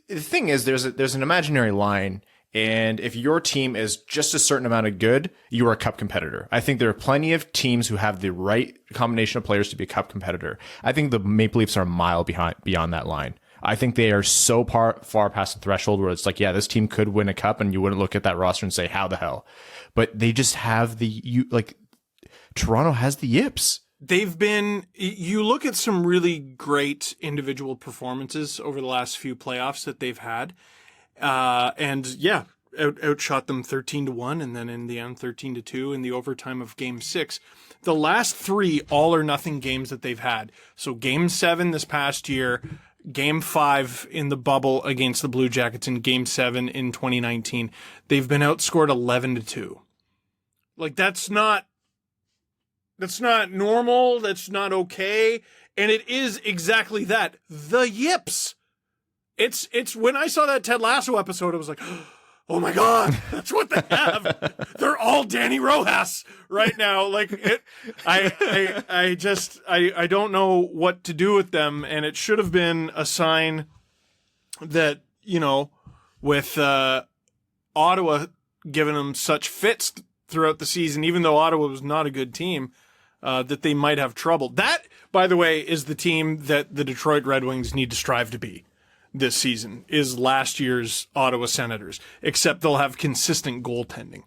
the thing is, there's an imaginary line. And if your team is just a certain amount of good, you are a cup competitor. I think there are plenty of teams who have the right combination of players to be a cup competitor. I think the Maple Leafs are a mile beyond that line. I think they are so far past the threshold where it's like, yeah, this team could win a cup, and you wouldn't look at that roster and say, how the hell? But they just have Toronto has the yips. You look at some really great individual performances over the last few playoffs that they've had. And yeah, outshot them 13-1, and then in the end 13-2 in the overtime of Game 6. The last 3 all or nothing games that they've had. So Game 7 this past year, Game 5 in the bubble against the Blue Jackets, and Game 7 in 2019. They've been outscored 11-2. Like that's not normal. That's not okay. And it is exactly that. The yips. It's when I saw that Ted Lasso episode, I was like, oh my God, that's what they have. They're all Danny Rojas right now. Like I don't know what to do with them. And it should have been a sign that, with Ottawa giving them such fits throughout the season, even though Ottawa was not a good team, that they might have trouble. That, by the way, is the team that the Detroit Red Wings need to strive to be this season, is last year's Ottawa Senators, except they'll have consistent goaltending.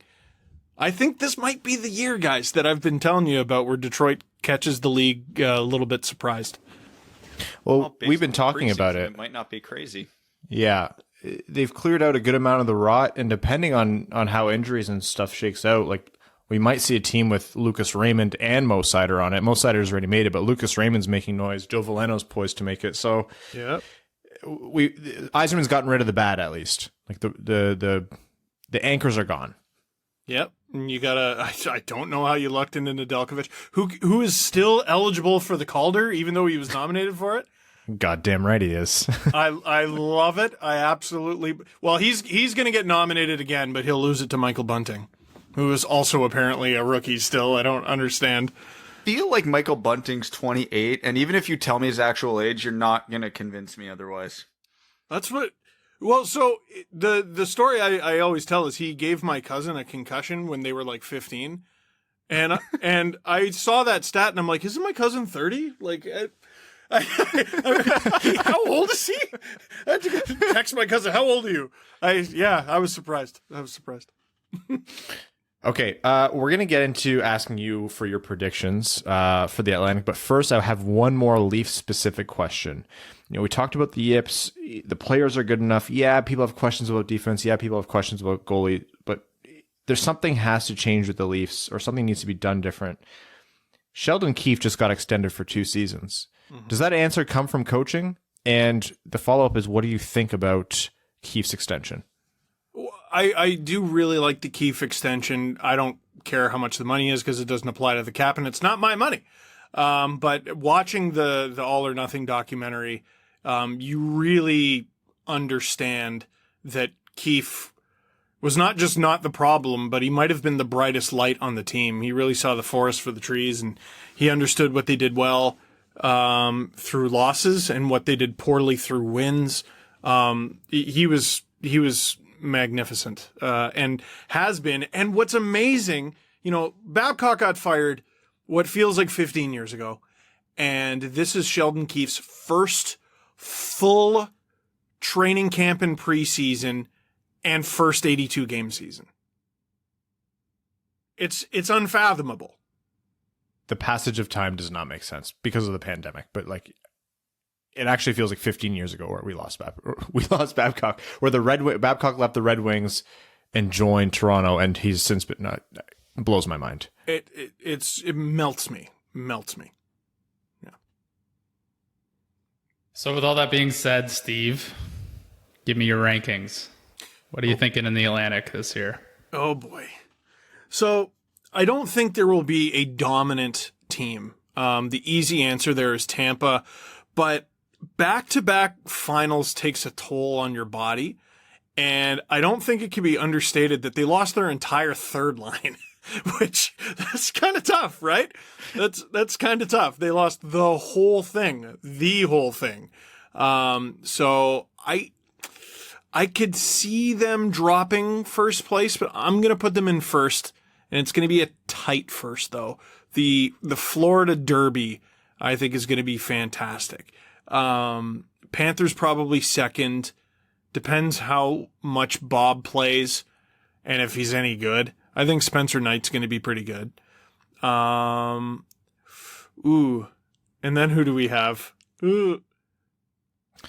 I think this might be the year, guys, that I've been telling you about, where Detroit catches the league a little bit surprised. Well, we've been talking about it. It might not be crazy. Yeah. They've cleared out a good amount of the rot, and depending on how injuries and stuff shakes out, like we might see a team with Lucas Raymond and Mo Seider on it. Mo Seider's already made it, but Lucas Raymond's making noise. Joe Veleno's poised to make it. So yeah. Yzerman's gotten rid of the bad, at least. Like the anchors are gone. Yep. And you gotta. I don't know how you lucked into Nedeljkovic, who is still eligible for the Calder, even though he was nominated for it. Goddamn right he is. I love it. I absolutely. Well, he's gonna get nominated again, but he'll lose it to Michael Bunting, who is also apparently a rookie still. I don't understand. Feel like Michael Bunting's 28, and even if you tell me his actual age, you're not going to convince me otherwise. That's what... Well, so the story I always tell is he gave my cousin a concussion when they were like 15, and I saw that stat, and I'm like, isn't my cousin 30? Like, how old is he? I had to text my cousin, how old are you? I was surprised. Okay, we're going to get into asking you for your predictions for the Atlantic, but first I have one more Leaf-specific question. We talked about the yips. The players are good enough. Yeah, people have questions about defense. Yeah, people have questions about goalie, but there's something has to change with the Leafs, or something needs to be done different. Sheldon Keefe just got extended for 2 seasons. Mm-hmm. Does that answer come from coaching? And the follow-up is, what do you think about Keefe's extension? I do really like the Keefe extension. I don't care how much the money is because it doesn't apply to the cap, and it's not my money. But watching the All or Nothing documentary, you really understand that Keefe was not just not the problem, but he might have been the brightest light on the team. He really saw the forest for the trees, and he understood what they did well through losses and what they did poorly through wins. He was magnificent, and has been. And what's amazing, Babcock got fired what feels like 15 years ago, and this is Sheldon Keefe's first full training camp and preseason and first 82 game season. It's unfathomable. the passage of time does not make sense because of the pandemic, but like it actually feels like 15 years ago where we lost Babcock, where Babcock left the Red Wings and joined Toronto, and he's since been blows my mind. It melts me. Yeah. So with all that being said, Steve, give me your rankings. What are you thinking in the Atlantic this year? Oh boy. So I don't think there will be a dominant team. The easy answer there is Tampa, but back-to-back finals takes a toll on your body. And I don't think it can be understated that they lost their entire third line, which that's kind of tough, right? That's kind of tough. They lost the whole thing. So I could see them dropping first place, but I'm going to put them in first, and it's going to be a tight first though. The Florida Derby, I think, is going to be fantastic. Panthers probably second. Depends how much Bob plays and if he's any good. I think Spencer Knight's going to be pretty good. And then who do we have? The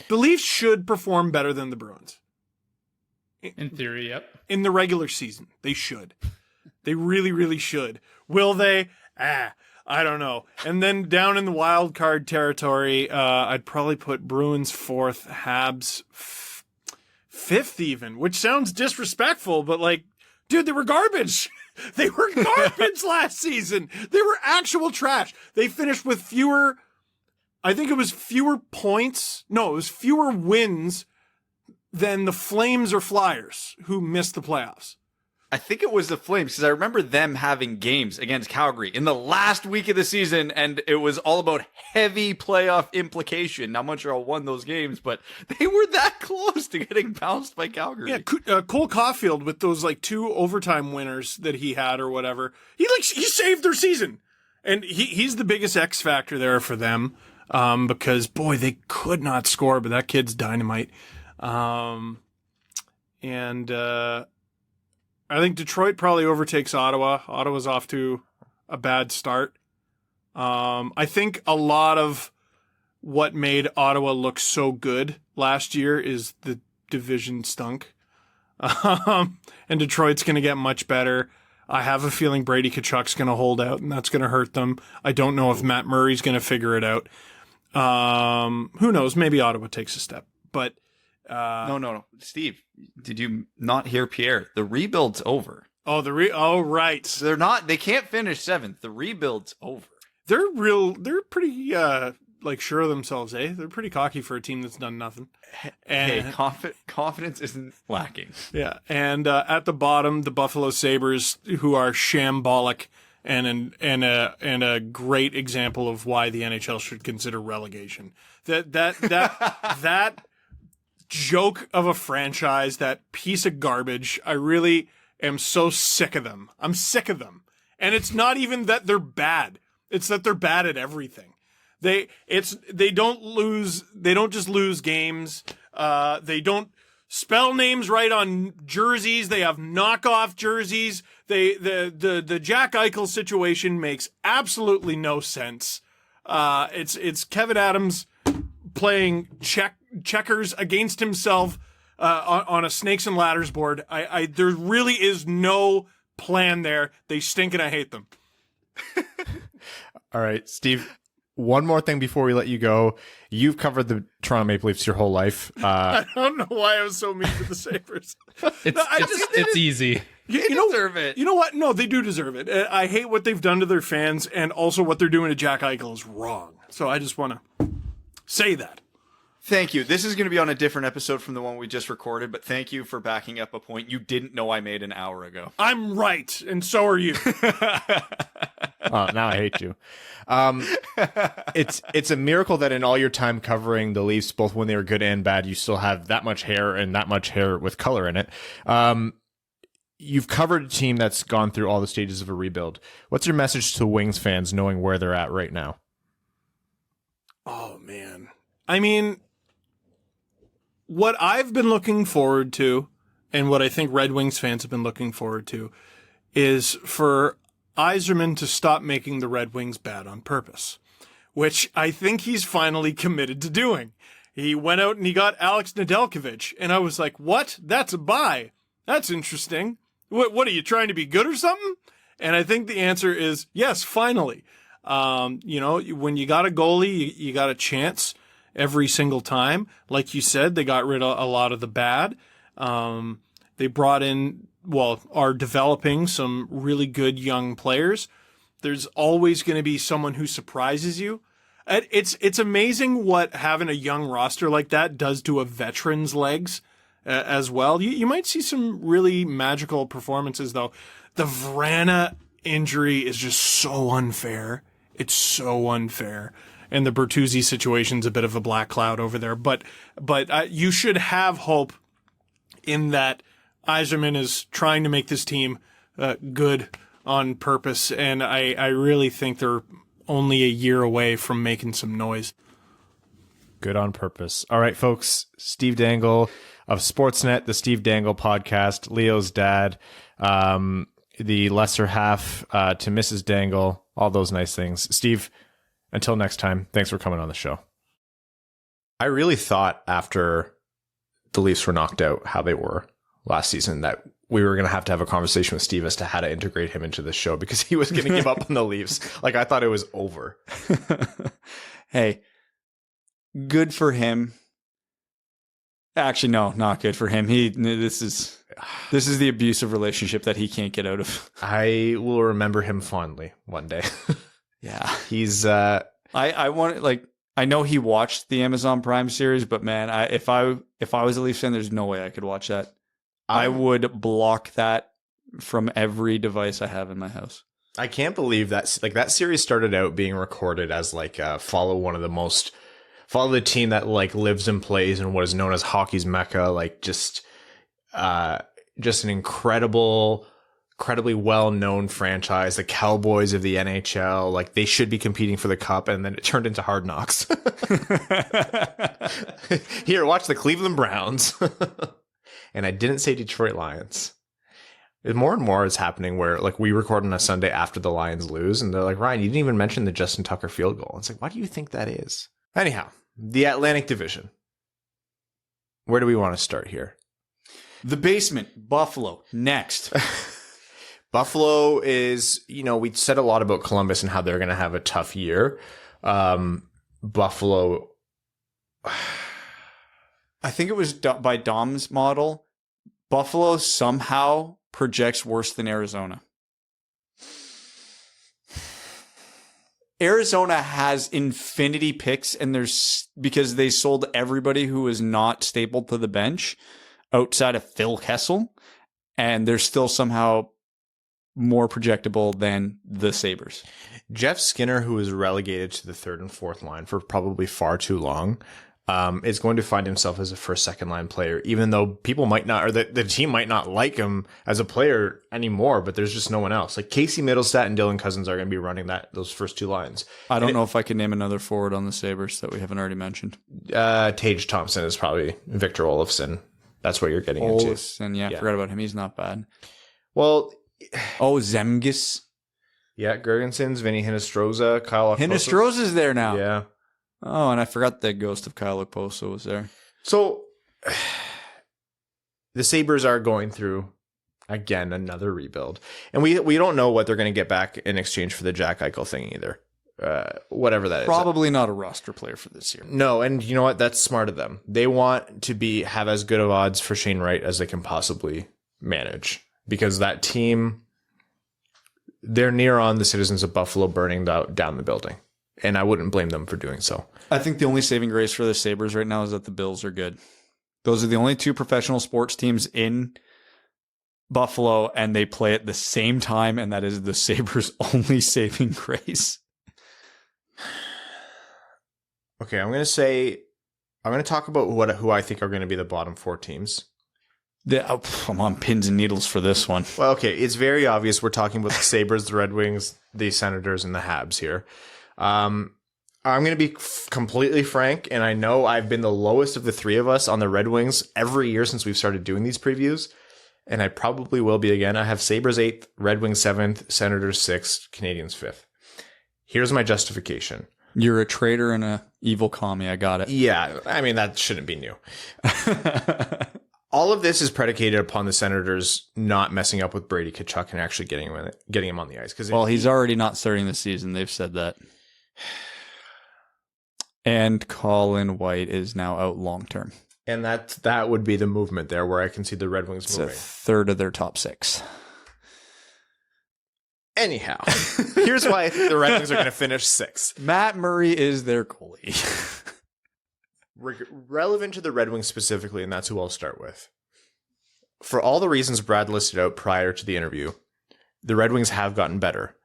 Leafs should perform better than the Bruins. In theory, yep. In the regular season, they should. They really, really should. Will they? I don't know. And then down in the wild card territory, I'd probably put Bruins fourth, Habs fifth even, which sounds disrespectful, but like, dude, they were garbage. They were garbage last season. They were actual trash. They finished with fewer points. No, it was fewer wins than the Flames or Flyers, who missed the playoffs. I think it was the Flames, because I remember them having games against Calgary in the last week of the season, and it was all about heavy playoff implication. Now, Montreal won those games, but they were that close to getting bounced by Calgary. Yeah, Cole Caulfield with those like 2 overtime winners that he had or whatever. He saved their season, and he's the biggest X factor there for them, because boy, they could not score, but that kid's dynamite. I think Detroit probably overtakes Ottawa. Ottawa's off to a bad start. I think a lot of what made Ottawa look so good last year is the division stunk. And Detroit's going to get much better. I have a feeling Brady Tkachuk's going to hold out, and that's going to hurt them. I don't know if Matt Murray's going to figure it out. Who knows? Maybe Ottawa takes a step. But No. Steve, did you not hear Pierre? The rebuild's over. Oh, right. They can't finish 7th. The rebuild's over. They're pretty, sure of themselves, eh? They're pretty cocky for a team that's done nothing. And, confidence isn't lacking. Yeah. And, at the bottom, the Buffalo Sabres, who are shambolic and a great example of why the NHL should consider relegation. That joke of a franchise, that piece of garbage. I really am so sick of them. I'm sick of them. And it's not even that they're bad. It's that they're bad at everything. They don't just lose games. They don't spell names right on jerseys. They have knockoff jerseys. The Jack Eichel situation makes absolutely no sense. It's Kevin Adams playing checkers against himself on a snakes and ladders board. There really is no plan there. They stink and I hate them. All right, Steve, one more thing before we let you go. You've covered the Toronto Maple Leafs your whole life. I don't know why I was so mean to the Sabres. It's easy. You deserve it. You know what? No, they do deserve it. I hate what they've done to their fans, and also what they're doing to Jack Eichel is wrong. So I just want to say that. Thank you. This is going to be on a different episode from the one we just recorded, but thank you for backing up a point you didn't know I made an hour ago. I'm right, and so are you. Oh, now I hate you. It's a miracle that in all your time covering the Leafs, both when they were good and bad, you still have that much hair and that much hair with color in it. You've covered a team that's gone through all the stages of a rebuild. What's your message to Wings fans knowing where they're at right now? Oh, man. I mean, what I've been looking forward to, and what I think Red Wings fans have been looking forward to, is for Yzerman to stop making the Red Wings bad on purpose, which I think he's finally committed to doing. He went out and he got Alex Nedeljkovic, and I was like, what? That's a buy. That's interesting. What are you trying to be good or something? And I think the answer is yes, finally. When you got a goalie, you got a chance every single time. Like you said, they got rid of a lot of the bad. They brought in, are developing some really good young players. There's always going to be someone who surprises you. It's amazing what having a young roster like that does to a veteran's legs as well. You might see some really magical performances, though. The Vrana injury is just so unfair. It's so unfair. And the Bertuzzi situation's a bit of a black cloud over there. But you should have hope in that Yzerman is trying to make this team good on purpose. And I really think they're only a year away from making some noise. Good on purpose. All right, folks. Steve Dangle of Sportsnet, the Steve Dangle podcast, Leo's dad, the lesser half to Mrs. Dangle, all those nice things. Steve, until next time, thanks for coming on the show. I really thought after the Leafs were knocked out, how they were last season, that we were going to have a conversation with Steve as to how to integrate him into the show, because he was going to give up on the Leafs. Like, I thought it was over. Hey, good for him. Actually, no, not good for him. This is the abusive relationship that he can't get out of. I will remember him fondly one day. Yeah. He's I know he watched the Amazon Prime series, but man, if I was a Leafs fan, there's no way I could watch that. I would block that from every device I have in my house. I can't believe that series started out being recorded as follow the team that lives and plays in what is known as hockey's mecca, just an incredibly well-known franchise, the Cowboys of the NHL. They should be competing for the cup, and then it turned into Hard Knocks. Here, watch the Cleveland Browns. And I didn't say Detroit Lions. More and more is happening where we record on a Sunday after the Lions lose, and they're like, Ryan, you didn't even mention the Justin Tucker field goal. It's like, why do you think that is? Anyhow, the Atlantic Division. Where do we want to start here? The basement, Buffalo, next. Buffalo is, we said a lot about Columbus and how they're going to have a tough year. Buffalo, I think it was by Dom's model. Buffalo somehow projects worse than Arizona. Arizona has infinity picks, and because they sold everybody who was not stapled to the bench outside of Phil Kessel, and they're still somehow more projectable than the Sabres. Jeff Skinner, who was relegated to the third and fourth line for probably far too long, is going to find himself as a first, second line player, even though people might not, or the team might not like him as a player anymore, but there's just no one else. Casey Middlestat and Dylan Cousins are going to be running those first two lines. I don't know if I can name another forward on the Sabres that we haven't already mentioned. Tage Thompson is probably Victor Olofsson. That's what you're getting into. Olofsson, yeah, I forgot about him. He's not bad. Well, Zemgus. Yeah, Gergensons, Vinny Hinostroza, Kyle Okposo. Hinostroza's there now. Yeah. Oh, and I forgot the ghost of Kyle Okposo was there. So, the Sabres are going through, again, another rebuild. And we don't know what they're going to get back in exchange for the Jack Eichel thing either. Whatever that is. Probably not a roster player for this year. No, and you know what? That's smart of them. They want to have as good of odds for Shane Wright as they can possibly manage. Because that team, they're near on the citizens of Buffalo burning down the building. And I wouldn't blame them for doing so. I think the only saving grace for the Sabres right now is that the Bills are good. Those are the only two professional sports teams in Buffalo, and they play at the same time, and that is the Sabres' only saving grace. Okay, I'm going to talk about who I think are going to be the bottom four teams. I'm on pins and needles for this one. Well, okay, it's very obvious we're talking about the Sabres, the Red Wings, the Senators, and the Habs here. I'm going to be completely frank, and I know I've been the lowest of the three of us on the Red Wings every year since we've started doing these previews. and I probably will be again. I have Sabres 8th, Red Wings 7th, Senators 6th, Canadiens 5th. Here's my justification. You're a traitor and a evil commie. I got it. Yeah, I mean, that shouldn't be new. All of this is predicated upon the Senators not messing up with Brady Tkachuk and actually getting him on the ice. Well, he's already not starting the season. They've said that. And Colin White is now out long term. And that would be the movement there where I can see the Red Wings moving. It's a third of their top 6. Anyhow, here's why I think the Red Wings are going to finish 6th. Matt Murray is their goalie. Relevant to the Red Wings specifically, and that's who I'll start with. For all the reasons Brad listed out prior to the interview, the Red Wings have gotten better.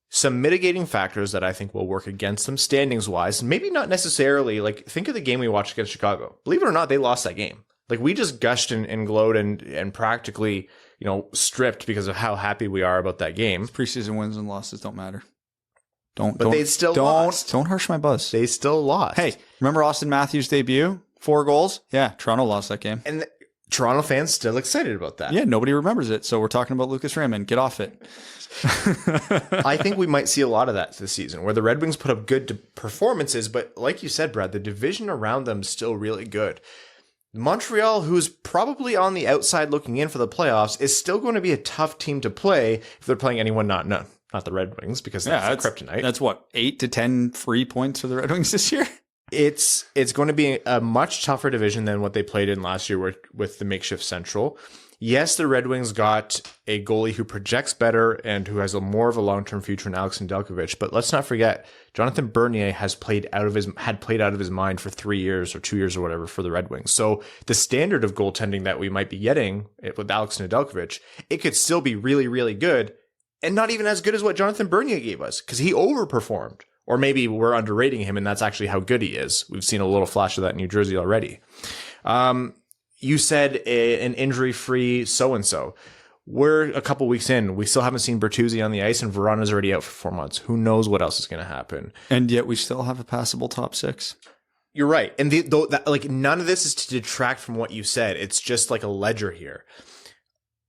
Some mitigating factors that I think will work against them standings-wise, maybe not necessarily, like, think of the game we watched against Chicago. Believe it or not, they lost that game. Like, we just gushed and glowed and practically, stripped because of how happy we are about that game. Preseason wins and losses don't matter. They still lost. Don't harsh my buzz. They still lost. Hey, remember Austin Matthews' debut? 4 goals? Yeah, Toronto lost that game. And Toronto fans still excited about that. Yeah, nobody remembers it. So we're talking about Lucas Raymond. Get off it. I think we might see a lot of that this season, where the Red Wings put up good performances, but like you said, Brad, the division around them is still really good. Montreal, who's probably on the outside looking in for the playoffs, is still going to be a tough team to play if they're playing anyone not the Red Wings, because that's kryptonite. That's what, 8 to 10 free points for the Red Wings this year? It's going to be a much tougher division than what they played in last year with the makeshift Central. Yes, the Red Wings got a goalie who projects better and who has more of a long-term future in Alex Nedeljkovic, but let's not forget, Jonathan Bernier had played out of his mind for 3 years or 2 years or whatever for the Red Wings. So the standard of goaltending that we might be getting with Alex Nedeljkovic, it could still be really, really good, and not even as good as what Jonathan Bernier gave us, because he overperformed. Or maybe we're underrating him, and that's actually how good he is. We've seen a little flash of that in New Jersey already. You said an injury-free so-and-so. We're a couple weeks in. We still haven't seen Bertuzzi on the ice, and Verana's already out for 4 months. Who knows what else is going to happen? And yet we still have a passable top 6. You're right. And none of this is to detract from what you said. It's just like a ledger here.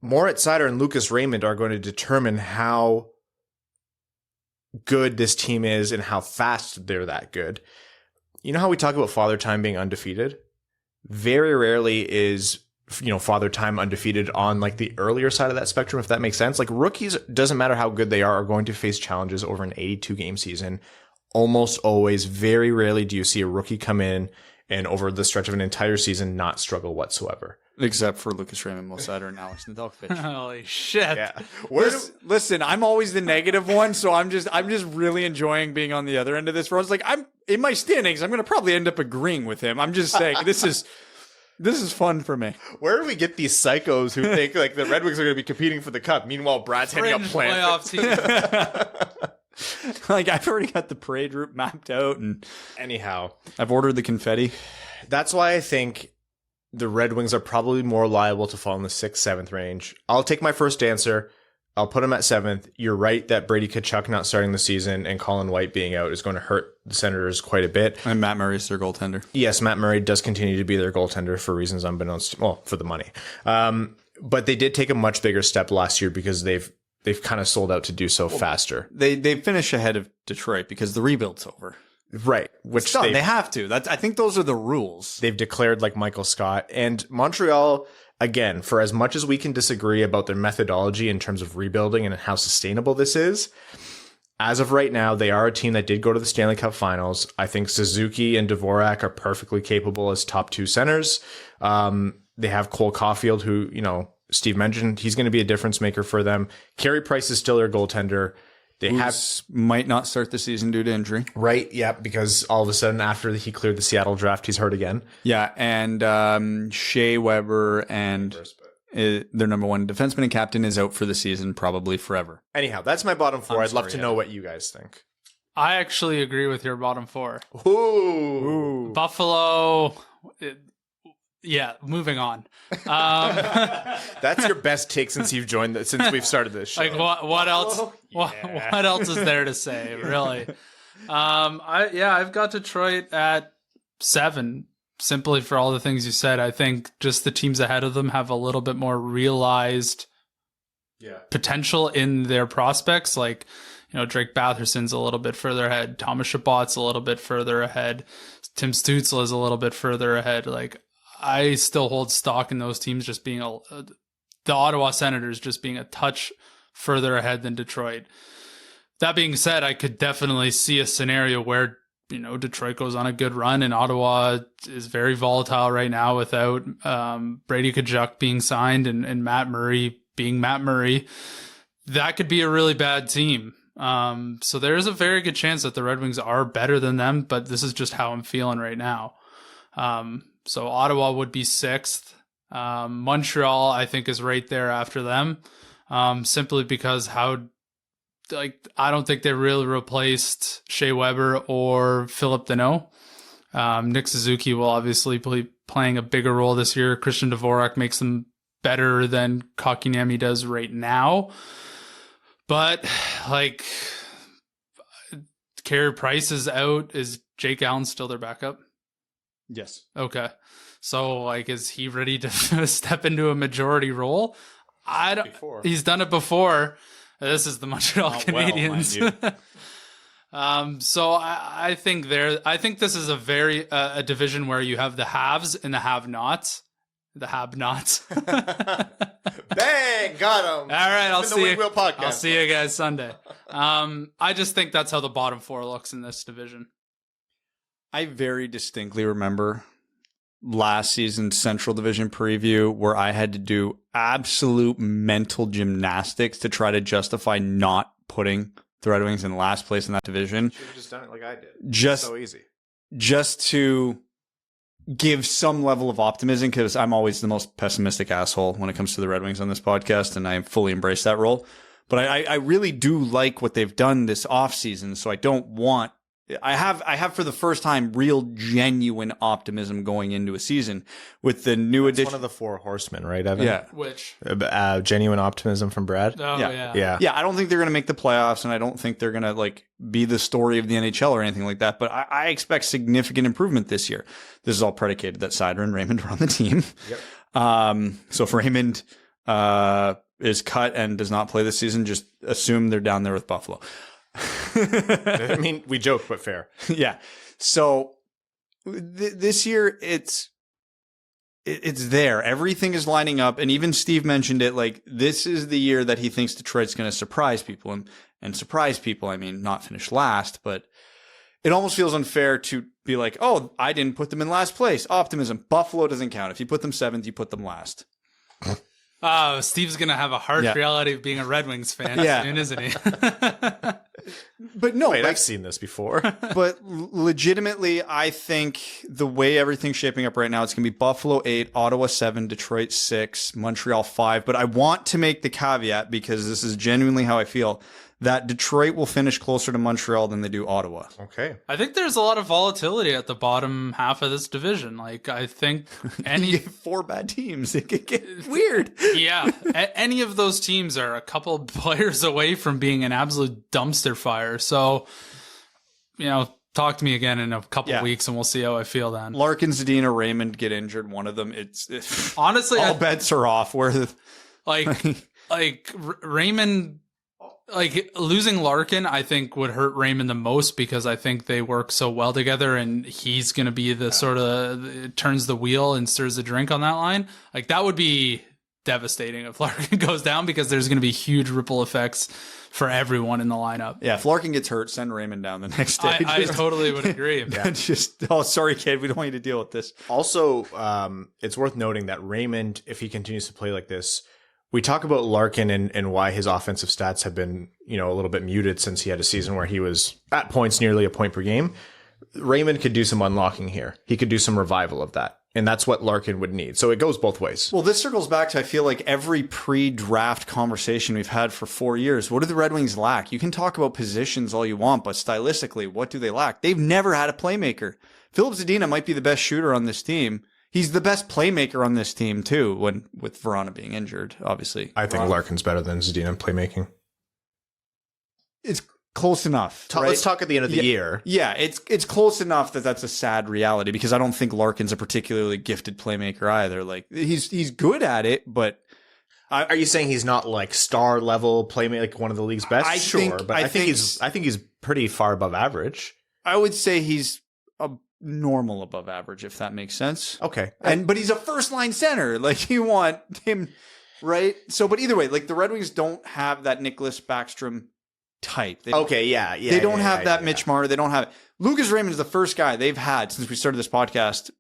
Moritz Seider and Lucas Raymond are going to determine how good this team is and how fast they're that good. You know how we talk about Father Time being undefeated? Very rarely is, Father Time undefeated on like the earlier side of that spectrum, if that makes sense. Like rookies, doesn't matter how good they are going to face challenges over an 82 game season. Almost always, very rarely do you see a rookie come in and over the stretch of an entire season not struggle whatsoever. Except for Lucas Raymond, Moritz Seider, and Alex Nedeljkovic. Holy shit! Yeah. Listen, I'm always the negative one, so I'm just really enjoying being on the other end of this. Where I was like, I'm in my standings. I'm going to probably end up agreeing with him. I'm just saying this is fun for me. Where do we get these psychos who think like the Red Wings are going to be competing for the cup? Meanwhile, Brad's handing up plans. Playoff team. Like I've already got the parade route mapped out, and anyhow, I've ordered the confetti. That's why I think the Red Wings are probably more liable to fall in the 6th, 7th range. I'll take my first answer. I'll put them at 7th. You're right that Brady Tkachuk not starting the season and Colin White being out is going to hurt the Senators quite a bit. And Matt Murray's their goaltender. Yes, Matt Murray does continue to be their goaltender for reasons unbeknownst, for the money. But they did take a much bigger step last year because they've kind of sold out to do so faster. They finish ahead of Detroit because the rebuild's over. Right, which they have to. I think those are the rules. They've declared like Michael Scott. And Montreal, again, for as much as we can disagree about their methodology in terms of rebuilding and how sustainable this is, as of right now, they are a team that did go to the Stanley Cup Finals. I think Suzuki and Dvorak are perfectly capable as top 2 centers. They have Cole Caulfield, who, Steve mentioned, he's going to be a difference maker for them. Carey Price is still their goaltender. Might not start the season due to injury. Right, yeah, because all of a sudden after he cleared the Seattle draft, he's hurt again. Yeah, and Shea Weber and their number 1 defenseman and captain is out for the season, probably forever. Anyhow, that's my bottom 4. I'd love to know what you guys think. I actually agree with your bottom 4. Ooh. Buffalo... Yeah, moving on. That's your best take since we've started this show. Like what else? Yeah. What else is there to say? Really? I've got Detroit at 7. simply for all the things you said. I think just the teams ahead of them have a little bit more realized potential in their prospects. Like, Drake Batherson's a little bit further ahead. Thomas Chabot's a little bit further ahead. Tim Stützle is a little bit further ahead. Like, I still hold stock in those teams just being the Ottawa Senators just being a touch further ahead than Detroit. That being said, I could definitely see a scenario where, Detroit goes on a good run and Ottawa is very volatile right now without Brady Tkachuk being signed and Matt Murray being Matt Murray. That could be a really bad team. So there's a very good chance that the Red Wings are better than them, but this is just how I'm feeling right now. So Ottawa would be 6th. Montreal, I think, is right there after them, simply because I don't think they really replaced Shea Weber or Philip Deneau. Nick Suzuki will obviously be playing a bigger role this year. Christian Dvorak makes them better than Kotkaniemi does right now. But, Carey Price is out. Is Jake Allen still their backup? Yes. Okay. So, is he ready to step into a majority role? He's done it before. This is the Montreal Canadiens. So I think this is a division where you have the haves and the have-nots. The have-nots. Bang! Got him. All right, I'll see you. Podcast. I'll see you guys Sunday. I just think that's how the bottom 4 looks in this division. I very distinctly remember last season's Central Division preview where I had to do absolute mental gymnastics to try to justify not putting the Red Wings in last place in that division. You should have just done it like I did. So easy. Just to give some level of optimism, because I'm always the most pessimistic asshole when it comes to the Red Wings on this podcast, and I fully embrace that role. But I really do like what they've done this offseason, so I don't want... I have for the first time real genuine optimism going into a season with the new addition. One of the 4 horsemen, right, Evan? Yeah. Which? Genuine optimism from Brad. Oh, yeah. I don't think they're going to make the playoffs, and I don't think they're going to be the story of the NHL or anything like that. But I expect significant improvement this year. This is all predicated that Seider and Raymond are on the team. Yep. So if Raymond is cut and does not play this season, just assume they're down there with Buffalo. I mean, we joke, but fair. Yeah. So this year, it's there. Everything is lining up. And even Steve mentioned it, this is the year that he thinks Detroit's going to surprise people. And surprise people, I mean, not finish last, but it almost feels unfair to be like, oh, I didn't put them in last place. Optimism. Buffalo doesn't count. If you put them 7th, you put them last. Oh, Steve's going to have a harsh reality of being a Red Wings fan soon, isn't he? But no, I've seen this before. But legitimately, I think the way everything's shaping up right now, it's going to be Buffalo 8, Ottawa 7, Detroit 6, Montreal 5. But I want to make the caveat, because this is genuinely how I feel, that Detroit will finish closer to Montreal than they do Ottawa. Okay. I think there's a lot of volatility at the bottom half of this division. I think you get 4 bad teams. It could get weird. Yeah. Any of those teams are a couple players away from being an absolute dumpster fire. So, talk to me again in a couple weeks and we'll see how I feel then. Larkin, Zadina, Raymond get injured. One of them, it's honestly, all bets are off. Raymond... losing Larkin, I think, would hurt Raymond the most, because I think they work so well together, and he's going to be the sort of turns the wheel and stirs the drink on that line. That would be devastating if Larkin goes down, because there's going to be huge ripple effects for everyone in the lineup. Yeah, if Larkin gets hurt, send Raymond down the next day. I totally would agree. Sorry, kid, we don't want you to deal with this. Also, it's worth noting that Raymond, if he continues to play like this, we talk about Larkin and why his offensive stats have been, a little bit muted since he had a season where he was at points nearly a point per game. Raymond could do some unlocking here. He could do some revival of that. And that's what Larkin would need. So it goes both ways. Well, this circles back to, I feel like, every pre-draft conversation we've had for 4 years. What do the Red Wings lack? You can talk about positions all you want, but stylistically, what do they lack? They've never had a playmaker. Philip Zadina might be the best shooter on this team. He's the best playmaker on this team, too, with Verona being injured, obviously. I think Larkin's better than Zadina in playmaking. close enough. Right? Let's talk at the end of the year. Yeah, it's close enough that that's a sad reality because I don't think Larkin's a particularly gifted playmaker either. Like he's good at it, but are you saying he's not like star level playmaker, like one of the league's best? I think he's pretty far above average. I would say he's a normal above average, if that makes sense. Okay, but he's a first line center. Like you want him, right? So, but either way, like the Red Wings don't have that Nicholas Backstrom type. They don't have that Mitch Marner. They don't have it. Lucas Raymond is the first guy they've had since we started this podcast.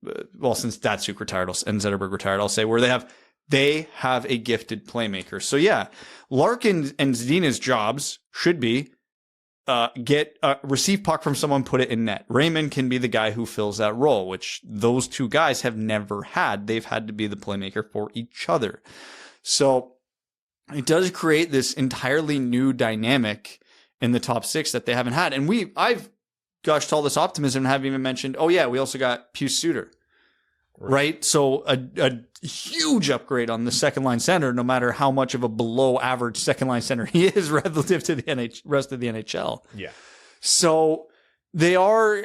Since Datsuk retired and Zetterberg retired, I'll say, where they have a gifted playmaker. So yeah, Larkin and Zdina's jobs should be receive puck from someone, put it in net. Raymond can be the guy who fills that role, which those two guys have never had. They've had to be the playmaker for each other. So it does create this entirely new dynamic in the top six that they haven't had. And I've gushed all this optimism and haven't even mentioned, we also got Pius Suter. Right? So a huge upgrade on the second line center, no matter how much of a below average second line center he is relative to the rest of the NHL. Yeah. So they are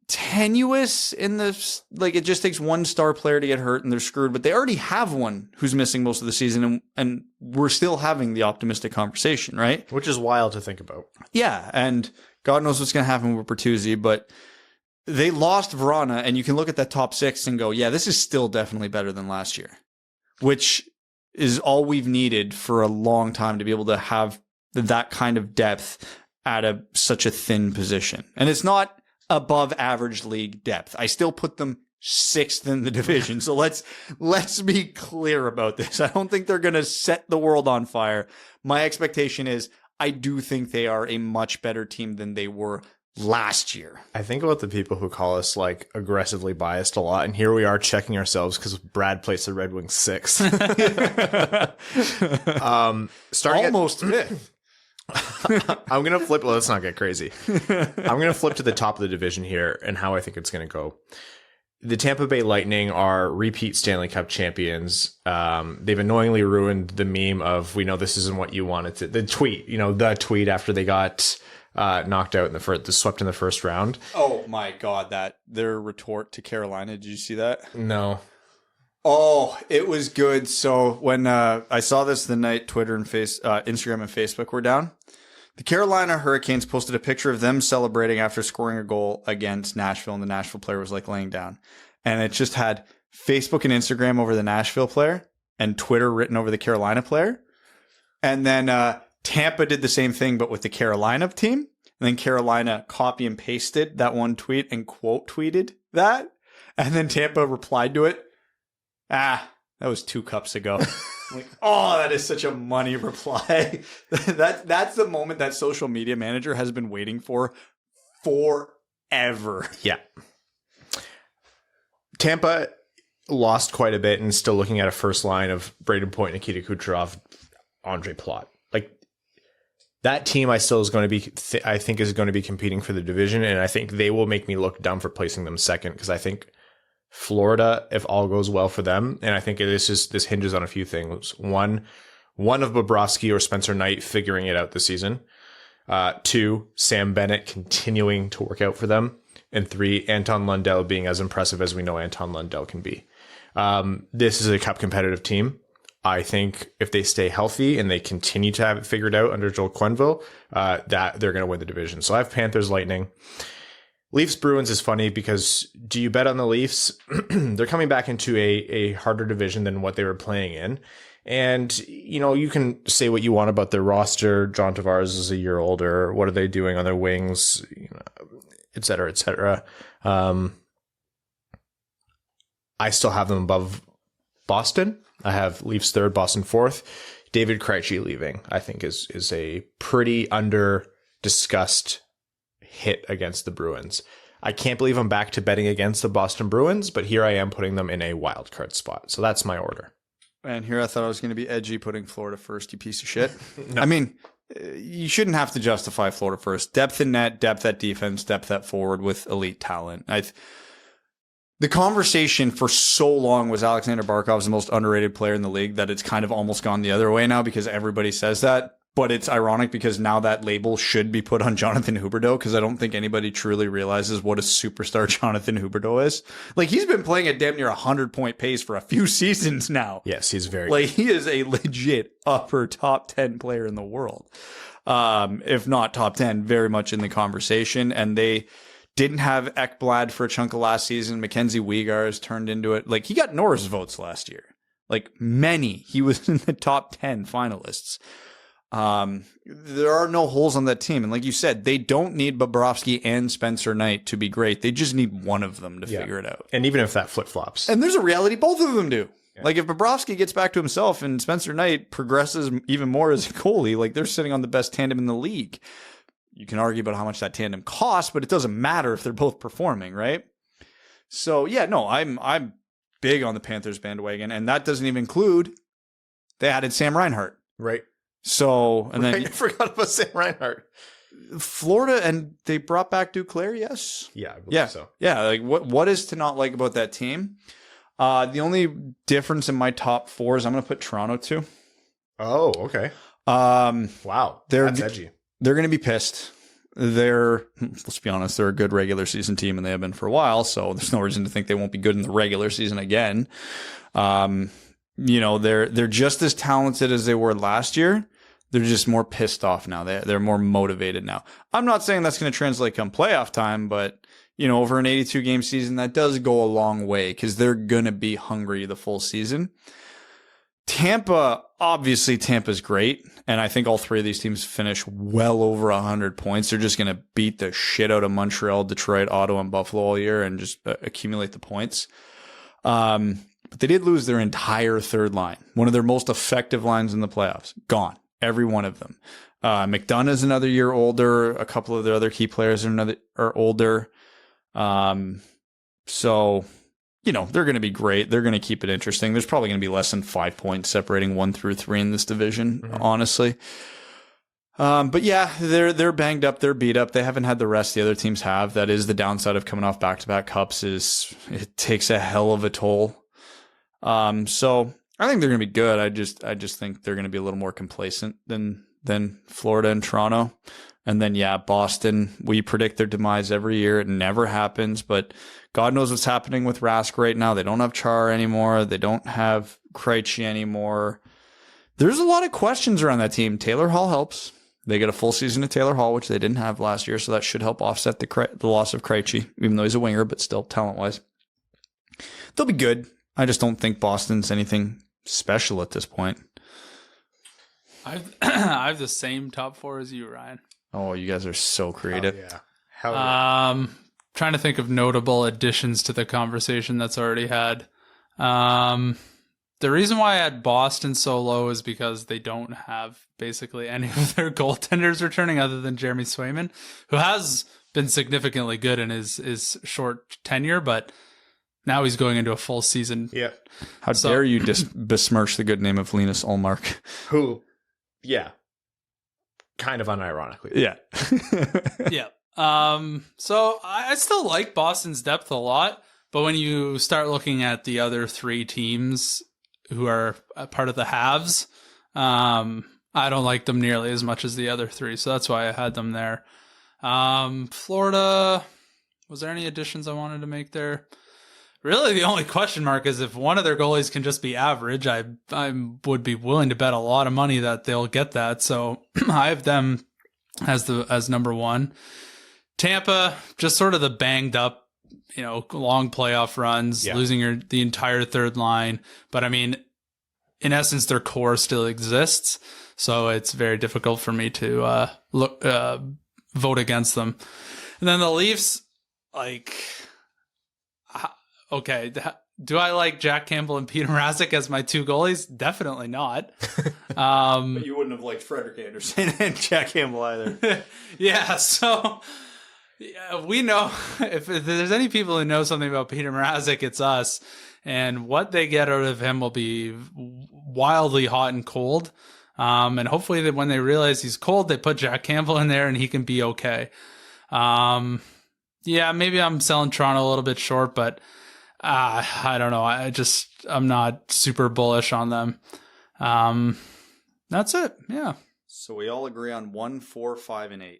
tenuous in this, like it just takes one star player to get hurt and they're screwed, but they already have one who's missing most of the season and we're still having the optimistic conversation, right? Which is wild to think about. Yeah. And God knows what's going to happen with Bertuzzi, but they lost Vrana, and you can look at that top six and go, yeah, this is still definitely better than last year, which is all we've needed for a long time to be able to have that kind of depth at such a thin position. And it's not above average league depth. I still put them sixth in the division. So let's be clear about this. I don't think they're going to set the world on fire. My expectation is I do think they are a much better team than they were last year. I think about the people who call us like aggressively biased a lot, and here we are checking ourselves because Brad placed the Red Wings sixth. Starting almost fifth. I'm gonna flip. Let's not get crazy. I'm gonna flip to the top of the division here and how I think it's gonna go. The Tampa Bay Lightning are repeat Stanley Cup champions. They've annoyingly ruined the meme of "we know this isn't what you wanted to." The tweet after they got knocked out in swept in the first round. Oh my God, their retort to Carolina. Did you see that? No. Oh, it was good. So when I saw this the night Twitter and Instagram and Facebook were down, the Carolina Hurricanes posted a picture of them celebrating after scoring a goal against Nashville, and the Nashville player was like laying down. And it just had Facebook and Instagram over the Nashville player and Twitter written over the Carolina player. And then Tampa did the same thing, but with the Carolina team. And then Carolina copy and pasted that one tweet and quote tweeted that. And then Tampa replied to it. That was 2 cups ago. Like, that is such a money reply. That's the moment that social media manager has been waiting for forever. Yeah. Tampa lost quite a bit and still looking at a first line of Braden Point, Nikita Kucherov, Andre Plot. Like that team I think is going to be competing for the division, and I think they will make me look dumb for placing them second because I think Florida, if all goes well for them, and I think this hinges on a few things. One of Bobrovsky or Spencer Knight figuring it out this season. 2, Sam Bennett continuing to work out for them. And 3, Anton Lundell being as impressive as we know Anton Lundell can be. This is a cup competitive team. I think if they stay healthy and they continue to have it figured out under Joel Quenneville, that they're going to win the division. So I have Panthers, Lightning. Leafs Bruins is funny because do you bet on the Leafs? They're coming back into a harder division than what they were playing in. And, you can say what you want about their roster. John Tavares is a year older. What are they doing on their wings? Et cetera, et cetera. I still have them above Boston. I have Leafs 3rd, Boston 4th. David Krejci leaving, I think, is a pretty under-discussed hit against the Bruins. I can't believe I'm back to betting against the Boston Bruins, but here I am putting them in a wild card spot. So that's my order. And here I thought I was going to be edgy putting Florida first, you piece of shit. No. I mean, you shouldn't have to justify Florida first. Depth in net, depth at defense, depth at forward with elite talent. The conversation for so long was Alexander Barkov's the most underrated player in the league that it's kind of almost gone the other way now because everybody says that. But it's ironic because now that label should be put on Jonathan Huberdeau, because I don't think anybody truly realizes what a superstar Jonathan Huberdeau is. Like, he's been playing at damn near 100-point pace for a few seasons now. Yes, he's very like, he is a legit upper top 10 player in the world. If not top 10, very much in the conversation. And they didn't have Ekblad for a chunk of last season. Mackenzie Weegar has turned into it. Like, he got Norris votes last year. Like, many. He was in the top 10 finalists. There are no holes on that team. And like you said, they don't need Bobrovsky and Spencer Knight to be great. They just need one of them to figure it out. And even if that flip-flops. And there's a reality both of them do. Yeah. Like, if Bobrovsky gets back to himself and Spencer Knight progresses even more as a goalie, like, they're sitting on the best tandem in the league. You can argue about how much that tandem costs, but it doesn't matter if they're both performing, right? So, yeah, no, I'm big on the Panthers bandwagon. And that doesn't even include they added Sam Reinhart. Right. So, and then I forgot about Sam Reinhart. Florida, and they brought back Duclair, yes? Yeah, I believe so. Yeah, like what is to not like about that team? The only difference in my top four is I'm going to put Toronto too. Oh, okay. Wow, that's edgy. They're going to be pissed. Let's be honest, they're a good regular season team, and they have been for a while, so there's no reason to think they won't be good in the regular season again. They're just as talented as they were last year. They're just more pissed off now. They're more motivated now. I'm not saying that's going to translate come playoff time, but over an 82 game season, that does go a long way because they're going to be hungry the full season. Tampa's great. And I think all three of these teams finish well over 100 points. They're just going to beat the shit out of Montreal, Detroit, Ottawa, and Buffalo all year and just accumulate the points. But they did lose their entire third line. One of their most effective lines in the playoffs. Gone. Every one of them. McDonough's another year older. A couple of their other key players are older. So, they're going to be great. They're going to keep it interesting. There's probably going to be less than 5 points separating 1 through 3 in this division, honestly. But yeah, they're banged up. They're beat up. They haven't had the rest the other teams have. That is the downside of coming off back-to-back cups is it takes a hell of a toll. So I think they're going to be good. I just think they're going to be a little more complacent than Florida and Toronto. And then, Boston, we predict their demise every year. It never happens, but God knows what's happening with Rask right now. They don't have Char anymore. They don't have Krejci anymore. There's a lot of questions around that team. Taylor Hall helps. They get a full season of Taylor Hall, which they didn't have last year, so that should help offset the loss of Krejci, even though he's a winger, but still talent-wise. They'll be good. I just don't think Boston's anything special at this point. I have the same top four as you, Ryan. Oh, you guys are so creative. Hell yeah. Trying to think of notable additions to the conversation that's already had. The reason why I had Boston so low is because they don't have basically any of their goaltenders returning other than Jeremy Swayman, who has been significantly good in his short tenure, but now he's going into a full season. Yeah. How dare you besmirch the good name of Linus Ullmark? Who, kind of unironically. Yeah. Yeah. So I still like Boston's depth a lot, but when you start looking at the other three teams who are a part of the halves, I don't like them nearly as much as the other three. So that's why I had them there. Florida, was there any additions I wanted to make there? Really, the only question mark is if one of their goalies can just be average. I would be willing to bet a lot of money that they'll get that. So I have them as number one. Tampa, just sort of the banged up, long playoff runs, losing the entire third line. But I mean, in essence, their core still exists. So it's very difficult for me to vote against them. And then the Leafs, okay, do I like Jack Campbell and Peter Mrazek as my two goalies? Definitely not. But you wouldn't have liked Frederik Andersen and Jack Campbell either. Yeah, so we know if there's any people who know something about Peter Mrazek, it's us. And what they get out of him will be wildly hot and cold. And hopefully that when they realize he's cold, they put Jack Campbell in there and he can be okay. Maybe I'm selling Toronto a little bit short, but I don't know. I'm not super bullish on them. That's it. Yeah. So we all agree on 1, 4, 5, and 8.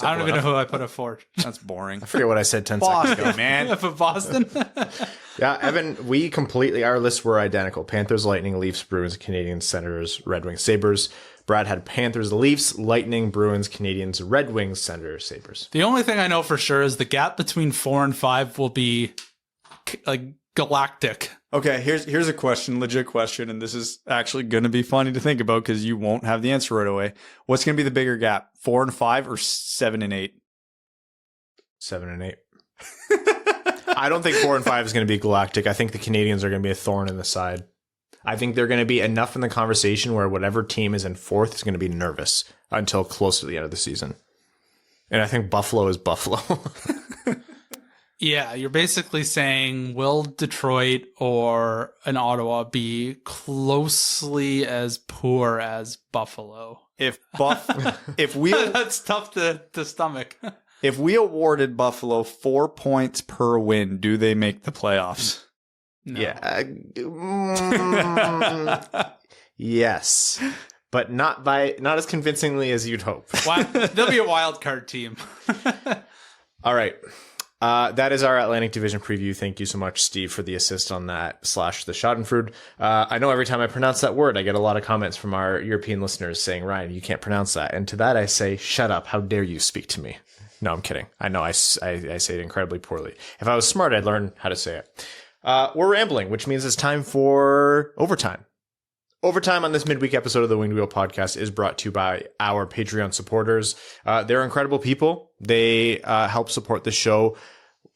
I don't even know who I put a 4. That's boring. I forget what I said 10 seconds ago. Boston, man. For Boston. Yeah, Evan, our lists were identical. Panthers, Lightning, Leafs, Bruins, Canadiens, Senators, Red Wings, Sabres. Brad had Panthers, Leafs, Lightning, Bruins, Canadiens, Red Wings, Senators, Sabres. The only thing I know for sure is the gap between 4 and 5 will be like galactic. Okay, here's a question, legit question, and this is actually going to be funny to think about because you won't have the answer right away. What's going to be the bigger gap, 4 and 5 or 7 and 8? 7 and 8. I don't think 4 and 5 is going to be galactic. I think the Canadiens are going to be a thorn in the side. I think they're going to be enough in the conversation where whatever team is in 4th is going to be nervous until close to the end of the season. And I think Buffalo is Buffalo. Yeah, you're basically saying, will Detroit or an Ottawa be closely as poor as Buffalo? If we That's tough to stomach. If we awarded Buffalo 4 points per win, do they make the playoffs? No. Yeah. Yes. But not as convincingly as you'd hope. They'll be a wild card team. All right. That is our Atlantic Division preview. Thank you so much, Steve, for the assist on that / the Schadenfreude. I know every time I pronounce that word, I get a lot of comments from our European listeners saying, Ryan, you can't pronounce that. And to that, I say, shut up. How dare you speak to me? No, I'm kidding. I know I say it incredibly poorly. If I was smart, I'd learn how to say it. We're rambling, which means it's time for overtime. Overtime on this midweek episode of the Winged Wheel podcast is brought to you by our Patreon supporters. They're incredible people. They help support the show,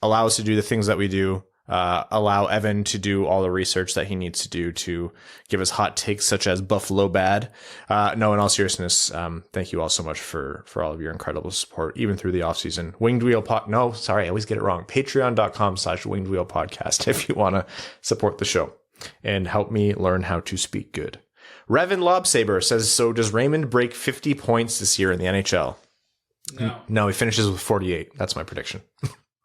allow us to do the things that we do, allow Evan to do all the research that he needs to do to give us hot takes such as Buffalo bad. No, in all seriousness, thank you all so much for all of your incredible support, even through the offseason. Winged Wheel I always get it wrong. Patreon.com/Winged Wheel podcast if you want to support the show and help me learn how to speak good. Revin Lobsaber says, so does Raymond break 50 points this year in the NHL? No, he finishes with 48. That's my prediction.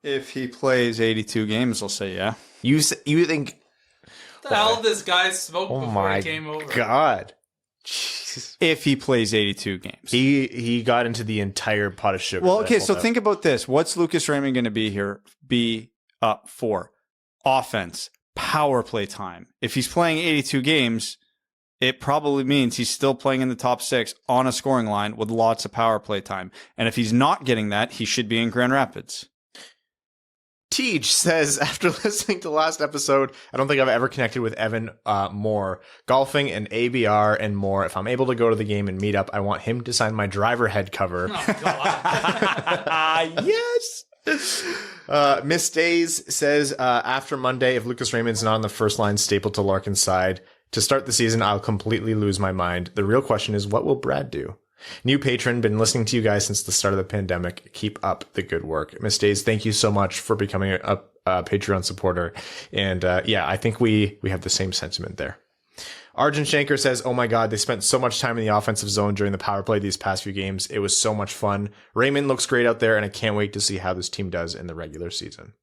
If he plays 82 games, I'll say yeah. You think... What the hell did this guy smoke Oh before my he came over? God. Jesus. If he plays 82 games. He got into the entire pot of sugar. Well, okay, so think about this. What's Lucas Raymond going to be up for? Offense. Power play time. If he's playing 82 games, it probably means he's still playing in the top 6 on a scoring line with lots of power play time. And if he's not getting that, he should be in Grand Rapids. Tej says, after listening to the last episode, I don't think I've ever connected with Evan more. Golfing and ABR and more. If I'm able to go to the game and meet up, I want him to sign my driver head cover. Oh, God. Yes. Miss Days says, after Monday, if Lucas Raymond's not on the first line stapled to Larkin's side to start the season, I'll completely lose my mind. The real question is, what will Brad do? New patron, been listening to you guys since the start of the pandemic. Keep up the good work. Miss Days, thank you so much for becoming a Patreon supporter. And I think we have the same sentiment there. Arjun Shanker says, oh my God, they spent so much time in the offensive zone during the power play these past few games. It was so much fun. Raymond looks great out there, and I can't wait to see how this team does in the regular season.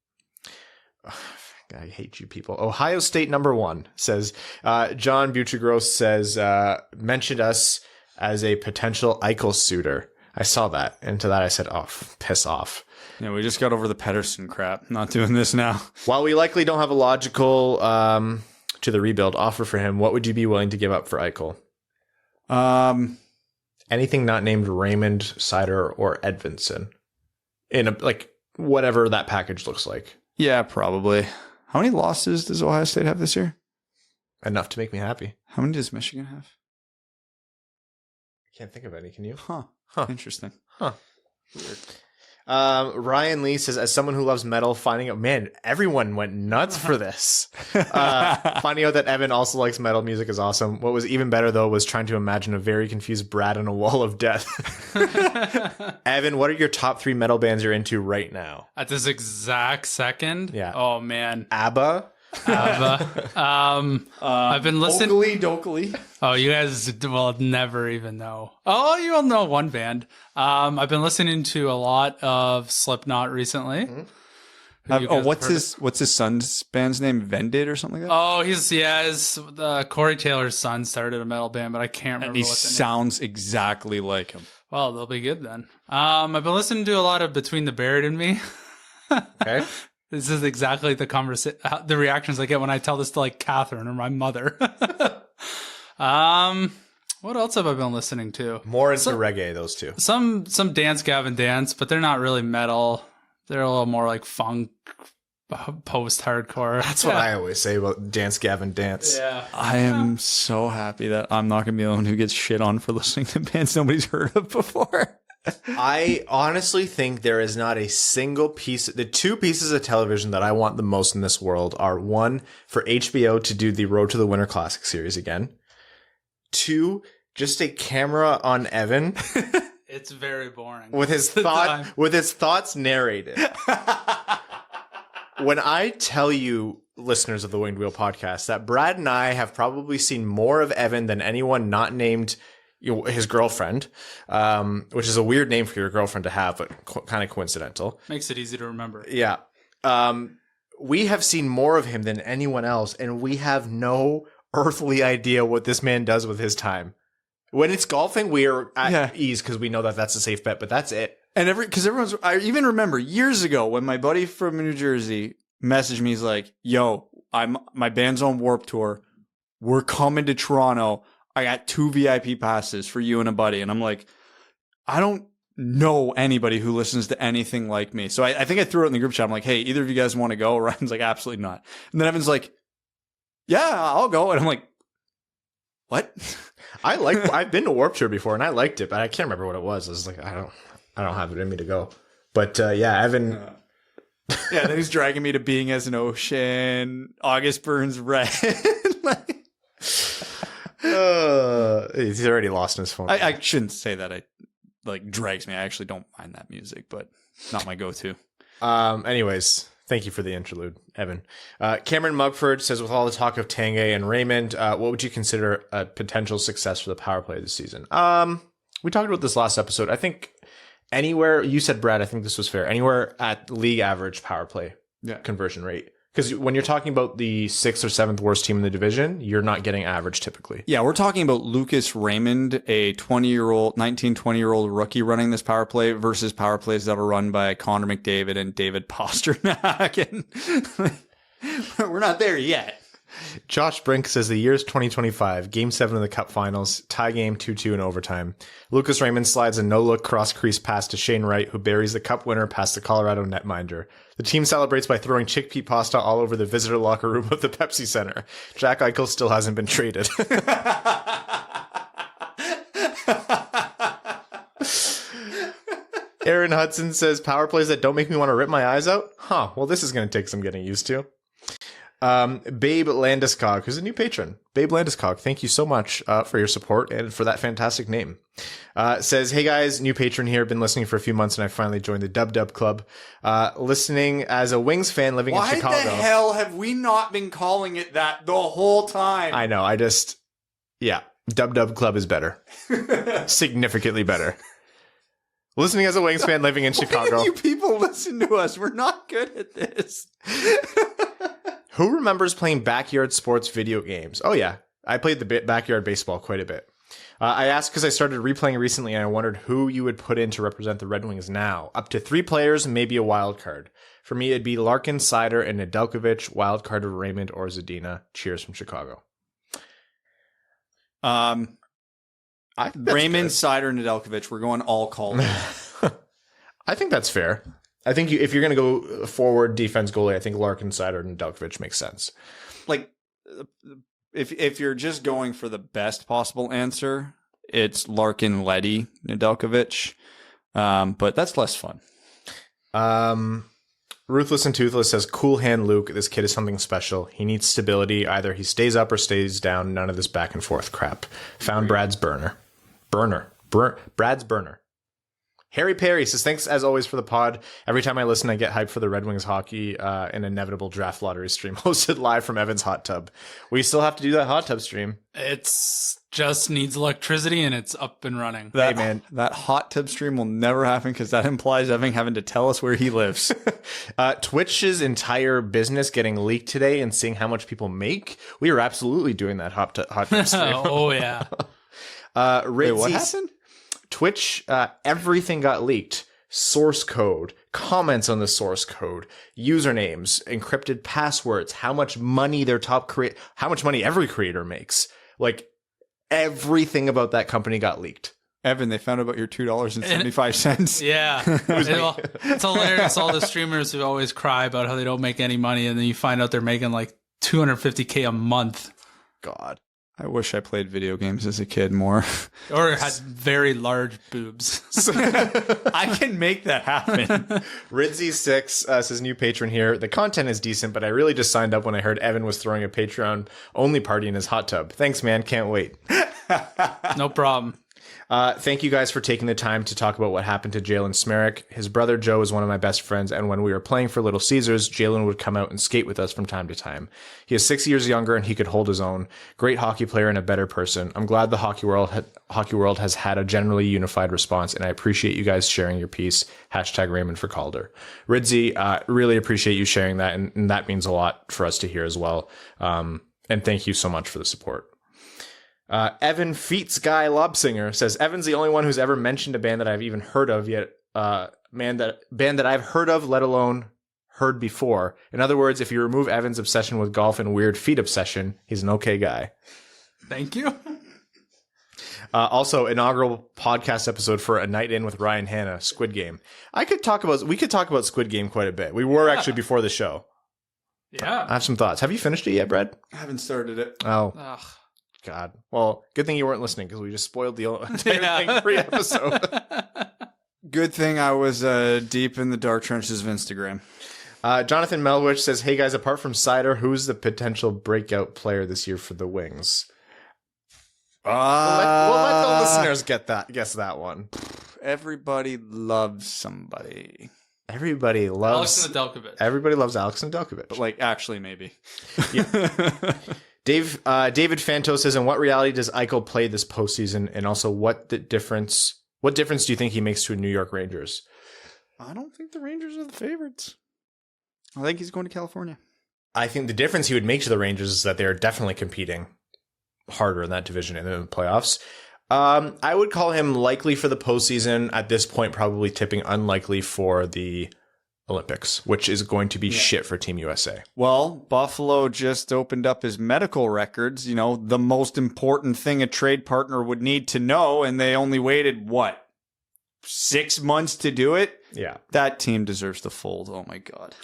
I hate you people. Ohio State #1 says, John Butrigros says, mentioned us as a potential Eichel suitor. I saw that. And to that I said, oh, piss off. Yeah, we just got over the Pettersson crap. Not doing this now. While we likely don't have a logical to the rebuild offer for him, what would you be willing to give up for Eichel? Anything not named Raymond, Seider, or Edvinsson. In whatever that package looks like. Yeah, probably. How many losses does Ohio State have this year? Enough to make me happy. How many does Michigan have? I can't think of any. Can you? Huh. Interesting. Huh. Weird. Ryan Lee says, as someone who loves metal, finding out, man, everyone went nuts for this. Finding out that Evan also likes metal music is awesome. What was even better, though, was trying to imagine a very confused Brad on a wall of death. Evan, what are your top 3 metal bands you're into right now? At this exact second? Yeah. Oh, man. ABBA? I've been listening. Dokley. Oh, you guys will never even know. Oh, you'll know one band. I've been listening to a lot of Slipknot recently. What's his son's band's name? Vendid or something like that? Oh, he's Corey Taylor's son started a metal band, but I can't remember. And he sounds exactly like him. Well, they'll be good then. I've been listening to a lot of Between the Buried and Me. Okay. This is exactly the reactions I get when I tell this to like Catherine or my mother. What else have I been listening to? More into reggae, those two. Some Dance Gavin Dance, but they're not really metal. They're a little more like funk, post-hardcore. That's what I always say about Dance Gavin Dance. Yeah. I am so happy that I'm not going to be the one who gets shit on for listening to bands nobody's heard of before. I honestly think there is not a single piece. The two pieces of television that I want the most in this world are, one, for HBO to do the Road to the Winter Classic series again. Two, just a camera on Evan. It's very boring. With his thoughts narrated. When I tell you, listeners of the Winged Wheel podcast, that Brad and I have probably seen more of Evan than anyone not named his girlfriend, which is a weird name for your girlfriend to have, but kind of coincidental. Makes it easy to remember. Yeah. We have seen more of him than anyone else, and we have no earthly idea what this man does with his time. When it's golfing, we are at ease because we know that that's a safe bet, but that's it. And I even remember years ago when my buddy from New Jersey messaged me, he's like, yo, my band's on Warped Tour. We're coming to Toronto. I got 2 VIP passes for you and a buddy. And I'm like, I don't know anybody who listens to anything like me. So I think I threw it in the group chat. I'm like, hey, either of you guys want to go? Ryan's like, absolutely not. And then Evan's like, yeah, I'll go. And I'm like, what? I've been to Warped Tour before and I liked it, but I can't remember what it was. I was like, I don't have it in me to go. But Evan. Yeah, then he's dragging me to Being as an Ocean, August Burns Red. He's already lost his phone. I shouldn't say that. It drags me. I actually don't mind that music, but not my go-to. Anyways, thank you for the interlude, Evan. Cameron Mugford says, with all the talk of Tanguay and Raymond, what would you consider a potential success for the power play this season? We talked about this last episode. I think anywhere, you said, Brad, I think this was fair, anywhere at league average power play conversion rate. Because when you're talking about the 6th or 7th worst team in the division, you're not getting average typically. Yeah, we're talking about Lucas Raymond, a 20-year-old rookie running this power play versus power plays that are run by Connor McDavid and David Pasternak. And we're not there yet. Josh Brink says the year's 2025, Game 7 of the Cup Finals, tie game 2-2 in overtime. Lucas Raymond slides a no-look cross-crease pass to Shane Wright, who buries the Cup winner past the Colorado netminder. The team celebrates by throwing chickpea pasta all over the visitor locker room of the Pepsi Center. Jack Eichel still hasn't been traded. Aaron Hudson says, power plays that don't make me want to rip my eyes out? Huh, well, this is going to take some getting used to. Babe Landeskog, who's a new patron. Babe Landeskog, thank you so much for your support and for that fantastic name. Says, hey guys, new patron here. Been listening for a few months and I finally joined the Dub Club. Listening as a Wings fan living in Chicago. Why the hell have we not been calling it that the whole time? I know. Dub Club is better. Significantly better. Listening as a Wings fan living in Chicago. Why do you people listen to us? We're not good at this. Who remembers playing backyard sports video games? Oh, yeah. I played the backyard baseball quite a bit. I asked because I started replaying recently and I wondered who you would put in to represent the Red Wings now. Up to 3 players, maybe a wild card. For me, it'd be Larkin, Seider, and Nedeljkovic. Wild card of Raymond or Zadina. Cheers from Chicago. Raymond, Seider, Nedeljkovic. We're going all call. I think that's fair. I think if you're going to go forward defense goalie, I think Larkin, Seider, and Nedeljkovic makes sense. Like, if you're just going for the best possible answer, it's Larkin, Leddy, Nedeljkovic. But that's less fun. Ruthless and Toothless says, cool hand Luke. This kid is something special. He needs stability. Either he stays up or stays down. None of this back and forth crap. Found Brad's burner. Brad's burner. Harry Perry says, thanks as always for the pod. Every time I listen, I get hyped for the Red Wings hockey, an inevitable draft lottery stream hosted live from Evan's hot tub. We still have to do that hot tub stream. It's just needs electricity and it's up and running. Hey, man. That hot tub stream will never happen because that implies Evan having to tell us where he lives. Twitch's entire business getting leaked today and seeing how much people make. We are absolutely doing that hot tub stream. Oh, yeah. Wait, what happened? Twitch, everything got leaked. Source code, comments on the source code, usernames, encrypted passwords, how much money how much money every creator makes. Like, everything about that company got leaked. Evan, they found out about your $2.75. Yeah. It's hilarious. All the streamers who always cry about how they don't make any money, and then you find out they're making like $250K a month. God. I wish I played video games as a kid more. Or had very large boobs. I can make that happen. Ridzy6 says, new patron here. The content is decent, but I really just signed up when I heard Evan was throwing a Patreon-only party in his hot tub. Thanks, man. Can't wait. No problem. Thank you guys for taking the time to talk about what happened to Jalen Smerrick. His brother Joe is one of my best friends, and when we were playing for Little Caesars, Jalen would come out and skate with us from time to time. He is 6 years younger, and he could hold his own. Great hockey player and a better person. I'm glad the hockey world has had a generally unified response, and I appreciate you guys sharing your piece. # Raymond for Calder. Ridzy, really appreciate you sharing that, and that means a lot for us to hear as well. And thank you so much for the support. Evan Feats Guy Lobsinger says, Evan's the only one who's ever mentioned a band that I've even heard of yet. Band that I've heard of, let alone heard before. In other words, if you remove Evan's obsession with golf and weird feet obsession, he's an okay guy. Thank you. Also, inaugural podcast episode for A Night In with Ryan Hanna, Squid Game. We could talk about Squid Game quite a bit. We were actually before the show. Yeah. I have some thoughts. Have you finished it yet, Brad? I haven't started it. Oh. Ugh. God. Well, good thing you weren't listening because we just spoiled the entire thing pre-episode. Good thing I was deep in the dark trenches of Instagram. Jonathan Melwich says, hey guys, apart from Seider, who's the potential breakout player this year for the Wings? We'll let the listeners guess that one. Everybody loves somebody. Everybody loves Alex Nedeljkovic. Everybody loves Alex Nedeljkovic. But like, actually, maybe. Yeah. David Fanto says, in what reality does Eichel play this postseason? And also, what difference do you think he makes to a New York Rangers? I don't think the Rangers are the favorites. I think he's going to California. I think the difference he would make to the Rangers is that they're definitely competing harder in that division and in the playoffs. I would call him likely for the postseason. At this point, probably tipping unlikely for the Olympics, which is going to be shit for Team USA. Well, Buffalo just opened up his medical records, the most important thing a trade partner would need to know, and they only waited, 6 months to do it? Yeah. That team deserves to fold. Oh, my God.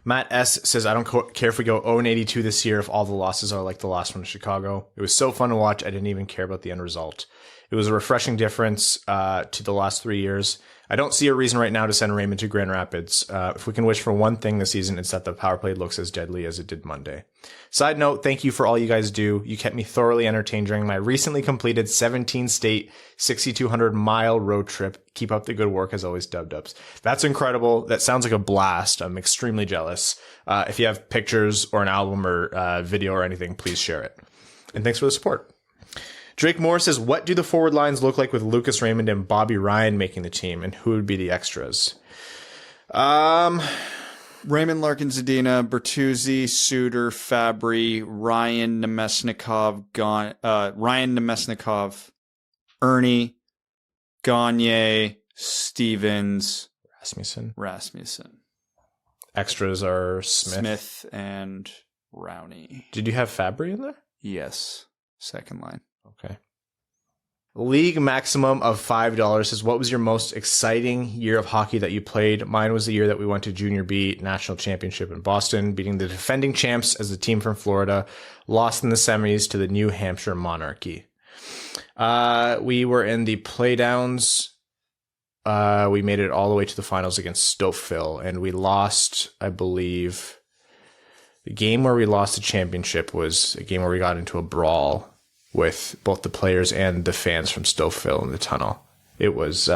Matt S. says, I don't care if we go 0-82 this year if all the losses are like the last one in Chicago. It was so fun to watch, I didn't even care about the end result. It was a refreshing difference to the last 3 years. I don't see a reason right now to send Raymond to Grand Rapids. If we can wish for one thing this season, it's that the power play looks as deadly as it did Monday. Side note, thank you for all you guys do. You kept me thoroughly entertained during my recently completed 17-state, 6,200-mile road trip. Keep up the good work as always, dub-dubs. That's incredible. That sounds like a blast. I'm extremely jealous. If you have pictures or an album or video or anything, please share it. And thanks for the support. Drake Moore says, what do the forward lines look like with Lucas Raymond and Bobby Ryan making the team, and who would be the extras? Raymond, Larkin, Zadina, Bertuzzi, Suter, Fabry, Ryan Nemesnikov, Ernie, Gagne, Stevens, Rasmussen. Extras are Smith and Rowney. Did you have Fabry in there? Yes. Second line. Okay. League maximum of $5 says, what was your most exciting year of hockey that you played? Mine was the year that we went to Junior B National Championship in Boston, beating the defending champs as the team from Florida, lost in the semis to the New Hampshire Monarchy. We were in the playdowns. We made it all the way to the finals against Stouffville, and we lost, I believe. The game where we lost the championship was a game where we got into a brawl with both the players and the fans from Stouffville in the tunnel. It was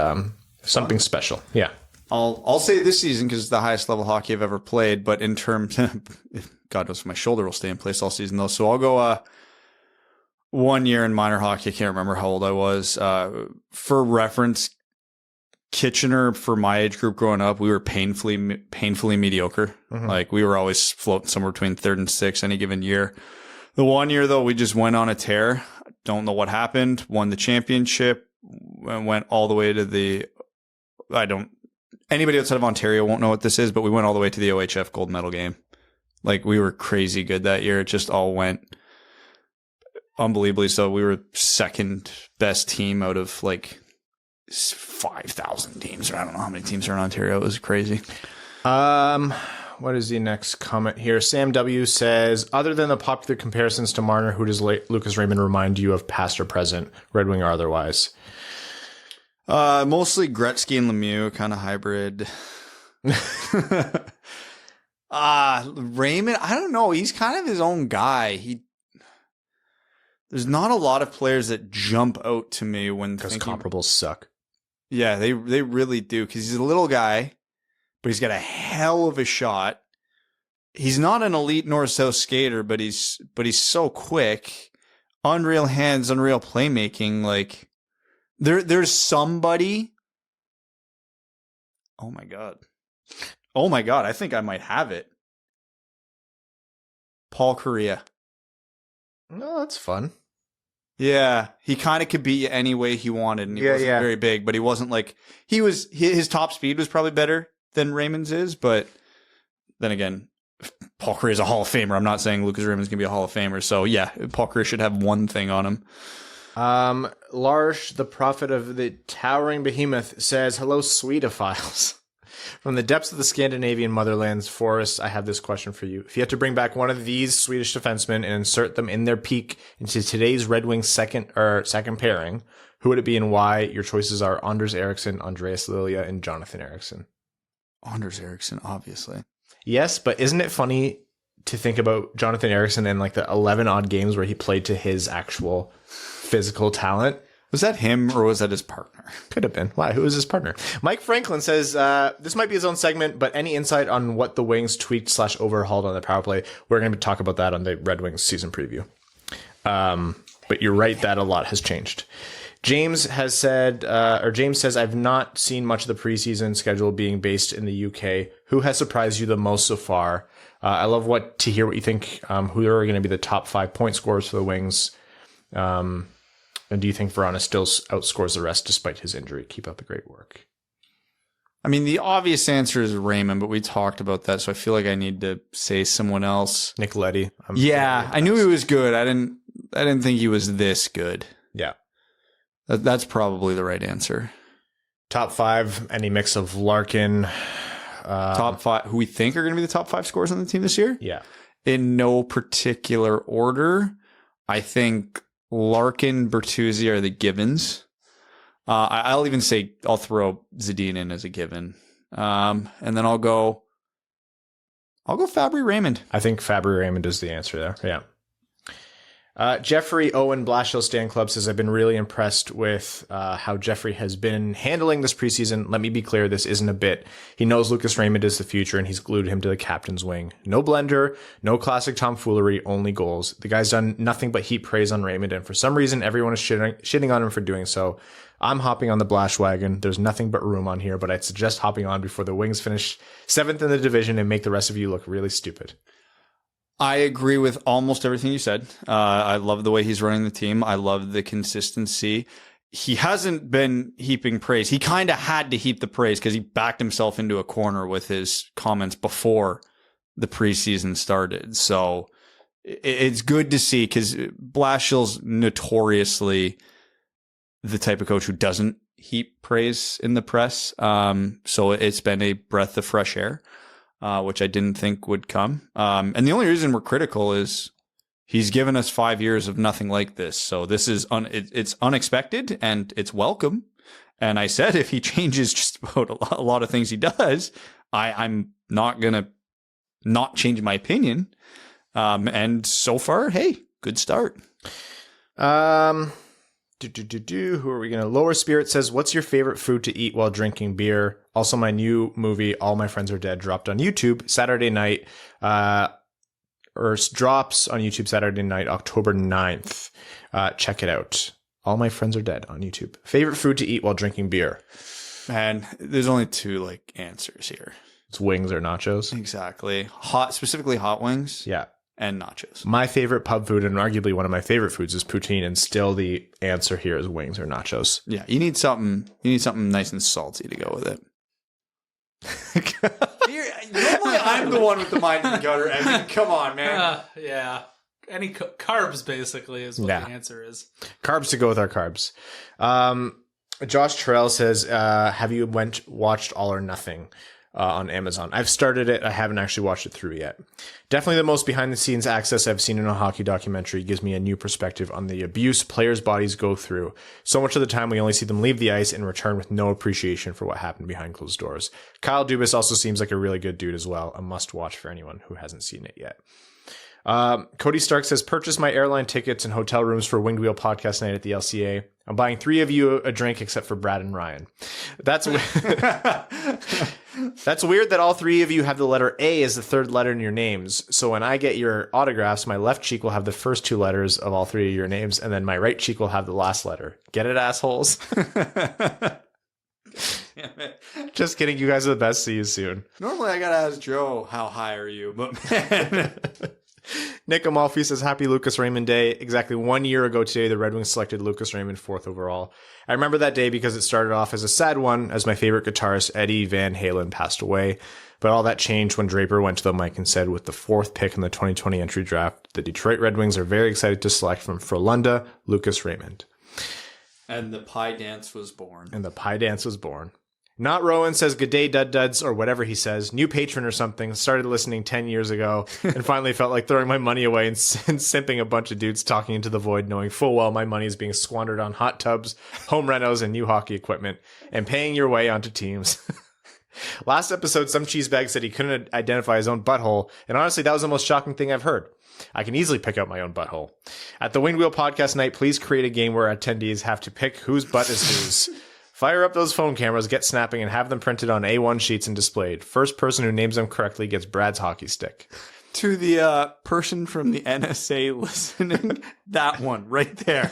Something special. Yeah. I'll say this season because it's the highest level hockey I've ever played. But in terms, God knows my shoulder will stay in place all season though. So I'll go 1 year in minor hockey. I can't remember how old I was. For reference, Kitchener, for my age group growing up, we were painfully mediocre. Mm-hmm. Like we were always floating somewhere between 3rd and 6th any given year. The 1 year though, we just went on a tear. Don't know what happened. Won the championship and went all the way to anybody outside of Ontario won't know what this is, but we went all the way to the OHF gold medal game. Like we were crazy good that year. It just all went unbelievably. So we were second best team out of like 5,000 teams, or I don't know how many teams are in Ontario. It was crazy. What is the next comment here? Sam W says, other than the popular comparisons to Marner, who does Lucas Raymond remind you of, past or present, Red Wing or otherwise? Mostly Gretzky and Lemieux, kind of hybrid. Raymond, I don't know. He's kind of his own guy. There's not a lot of players that jump out to me when because comparables suck. Yeah, they really do. Because he's a little guy, but he's got a hell of a shot. He's not an elite north-south skater, but he's so quick. Unreal hands, unreal playmaking. Like there's somebody. Oh my god. I think I might have it. Paul Correa. No, that's fun. Yeah, he kind of could beat you any way he wanted, and he wasn't very big, but he wasn't like his top speed was probably better than Raymond's is, but then again, Paul Correa is a Hall of Famer. I'm not saying Lucas Raymond's gonna be a Hall of Famer, so yeah, Paul Correa should have one thing on him. Lars, the prophet of the towering behemoth, says, "Hello, Swedophiles." From the depths of the Scandinavian motherland's forests, I have this question for you. If you had to bring back one of these Swedish defensemen and insert them in their peak into today's Red Wings second pairing, who would it be and why? Your choices are Anders Eriksson, Andreas Lilia, and Jonathan Eriksson. Anders Eriksson, obviously. Yes, but isn't it funny to think about Jonathan Eriksson in like the 11 odd games where he played to his actual physical talent? Was that him or was that his partner? Could have been. Why? Who was his partner? Mike Franklin says, this might be his own segment, but any insight on what the Wings tweaked / overhauled on the power play? We're going to talk about that on the Red Wings season preview. But you're right that a lot has changed. James has said, James says, I've not seen much of the preseason schedule being based in the UK. Who has surprised you the most so far? I love to hear what you think. Who are going to be the top 5 point scorers for the Wings? And do you think Verona still outscores the rest despite his injury? Keep up the great work. I mean, the obvious answer is Raymond, but we talked about that, so I feel like I need to say someone else. Nicoletti. Yeah, I knew he was good. I didn't think he was this good. Yeah. That's probably the right answer. Top 5, any mix of Larkin. Top 5, who we think are going to be the top 5 scorers on the team this year? Yeah. In no particular order, I think Larkin, Bertuzzi are the givens. I'll even say I'll throw Zadine in as a given, and then I'll go Fabry Raymond. I think Fabry Raymond is the answer there. Yeah. Jeffrey Owen Blashill Stan Club says, I've been really impressed with how Jeffrey has been handling this preseason. Let me be clear, this isn't a bit. He knows Lucas Raymond is the future, and he's glued him to the captain's wing. No blender, no classic tomfoolery, only goals. The guy's done nothing but heap praise on Raymond, and for some reason, everyone is shitting on him for doing so. I'm hopping on the Blash wagon. There's nothing but room on here, but I'd suggest hopping on before the Wings finish 7th in the division and make the rest of you look really stupid. I agree with almost everything you said. I love the way he's running the team. I love the consistency. He hasn't been heaping praise. He kind of had to heap the praise because he backed himself into a corner with his comments before the preseason started. So it's good to see because Blashill's notoriously the type of coach who doesn't heap praise in the press. So it's been a breath of fresh air. Which I didn't think would come. And the only reason we're critical is he's given us 5 years of nothing like this. So this is it's unexpected and it's welcome. And I said if he changes just about a lot of things he does, I'm not going to not change my opinion. And so far, hey, good start. Who are we going to? Lower Spirit says, what's your favorite food to eat while drinking beer? Also, my new movie, All My Friends Are Dead, dropped on YouTube Saturday night, or drops on YouTube Saturday night, October 9th. Check it out. All My Friends Are Dead on YouTube. Favorite food to eat while drinking beer? Man, there's only two answers here. It's wings or nachos. Exactly. Specifically hot wings. Yeah. And nachos. My favorite pub food, and arguably one of my favorite foods, is poutine, and still the answer here is wings or nachos. Yeah, you need something nice and salty to go with it. Normally, I'm the one with the mind in the gutter. Evan, come on, man. Yeah. Any carbs, basically, is what the answer is. Carbs to go with our carbs. Josh Terrell says, have you watched All or Nothing on Amazon? I've started it. I haven't actually watched it through yet. Definitely the most behind-the-scenes access I've seen in a hockey documentary. Gives me a new perspective on the abuse players' bodies go through. So much of the time, we only see them leave the ice and return with no appreciation for what happened behind closed doors. Kyle Dubas also seems like a really good dude as well. A must-watch for anyone who hasn't seen it yet. Cody Stark says, purchase my airline tickets and hotel rooms for Winged Wheel podcast night at the LCA. I'm buying 3 of you a drink except for Brad and Ryan. That's that's weird that all 3 of you have the letter A as the third letter in your names. So when I get your autographs, my left cheek will have the first 2 letters of all 3 of your names, and then my right cheek will have the last letter. Get it, assholes? Just kidding. You guys are the best. See you soon. Normally, I gotta ask Joe, how high are you? But man. Nick Amalfi says, happy Lucas Raymond Day. Exactly 1 year ago today, the Red Wings selected Lucas Raymond 4th overall. I remember that day because it started off as a sad one, as my favorite guitarist, Eddie Van Halen, passed away. But all that changed when Draper went to the mic and said, with the 4th pick in the 2020 entry draft, the Detroit Red Wings are very excited to select from Frölunda, Lucas Raymond. And the pie dance was born. Not Rowan says, good day, dud duds, or whatever he says. New patron or something. Started listening 10 years ago and finally felt like throwing my money away and simping a bunch of dudes talking into the void, knowing full well my money is being squandered on hot tubs, home renos, and new hockey equipment, and paying your way onto teams. Last episode, some cheesebag said he couldn't identify his own butthole, and honestly, that was the most shocking thing I've heard. I can easily pick out my own butthole. At the Winged Wheel podcast night, please create a game where attendees have to pick whose butt is whose. Fire up those phone cameras, get snapping, and have them printed on A1 sheets and displayed. First person who names them correctly gets Brad's hockey stick. To the person from the NSA listening, that one right there.